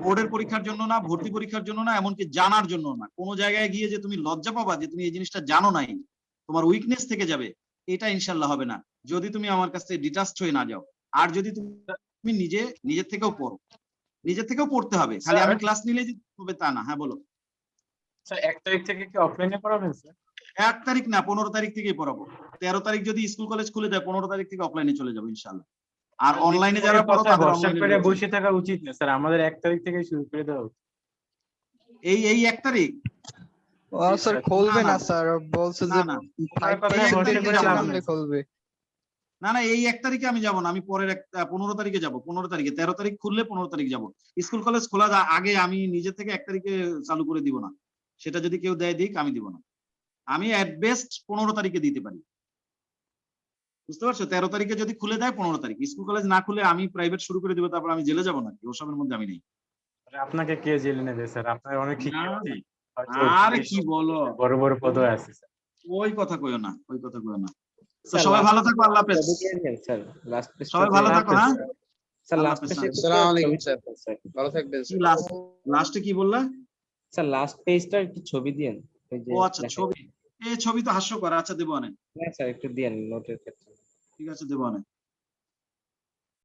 বোর্ডের পরীক্ষার জন্য না, ভর্তি পরীক্ষার জন্য না, এমনকি জানার জন্য না। কোনো জায়গায় গিয়ে যে তুমি লজ্জা পাবা যে তুমি এই জিনিসটা জানো নাই, তোমার উইকনেস থেকে যাবে, এটা ইনশাল্লাহ হবে না যদি তুমি আমার কাছ থেকে ডিটাচড হয়ে না যাও। আর যদি তুমি নিজের থেকেও পড়ো, নিজের থেকেও পড়তে হবে, খালি আমি ক্লাস নিলে যে হবে তা না। হ্যাঁ বলো। স্যার 1 তারিখ থেকে কি অফলাইনে পড়াবেন স্যার? 1 তারিখ না, 15 তারিখ থেকেই পড়াবো। 13 তারিখ যদি স্কুল কলেজ খুলে যায়, 15 তারিখ থেকে অফলাইনে চলে যাবো ইনশাল্লাহ। আর অনলাইনে যারা পড়ো তাদের ভরসা অনলাইনে করে বসে থাকা উচিত না স্যার, আমাদের 1 তারিখ থেকে শুরু করে দেওয়া উচিত। এই 1 তারিখ স্যার খুলবে না, না স্যার, বলছে না যে না 5 কথায় তারিখ ভরসা থেকে করে লাভ সামনে নেই। খুলবে। না না, এই 1 তারিখে আমি যাবো না, আমি পরের 15 তারিখে যাবো। 15 তারিখে, 13 তারিখ খুললে 15 তারিখ যাবো। স্কুল কলেজ খোলা আগে আমি নিজে থেকে 1 তারিখে চালু করে দিব না, সেটা যদি কেউ দেয় দিক, আমি দিব না। আমি এট বেস্ট 15 তারিখে দিতে পারি, বুঝতে পারছো? 13 তারিখে যদি খুলে দেয়, 15 তারিখ। স্কুল কলেজ না খুলে আমি প্রাইভেট শুরু করে দিব, তারপর আমি জেলে যাবো নাকি? ওসবের মধ্যে আমি নেই। আপনাকে কে জেলে নেবে স্যার? আপনার অনেক শিক্ষার্থী, হয়তো আরে কি বলো, বড় বড় পদে আছে স্যার। ওই কথা কইও না, ওই কথা কইও না। তো স্যার, সবাই last ভালো থাকো, আল্লাহ হাফেজ। স্যার লাস্ট পেজ, সবাই ভালো থাকো। হ্যাঁ, স্যার আল্লাহ লাস্ট হাফেজ। পেজে আসসালামু আলাইকুম স্যার, ভালো থাকবেন কি স্যার। লাস্টে কি বললা? স্যার লাস্ট পেজটা একটু ছবি দিয়েন, ওই যে ও আচ্ছা, ছবি। এই ছবি তো হাস্যকর। আচ্ছা দেবো অনেক, না স্যার, একটু দিয়েন নোটের ক্ষেত্রে। ঠিক আছে দেবো অনেক।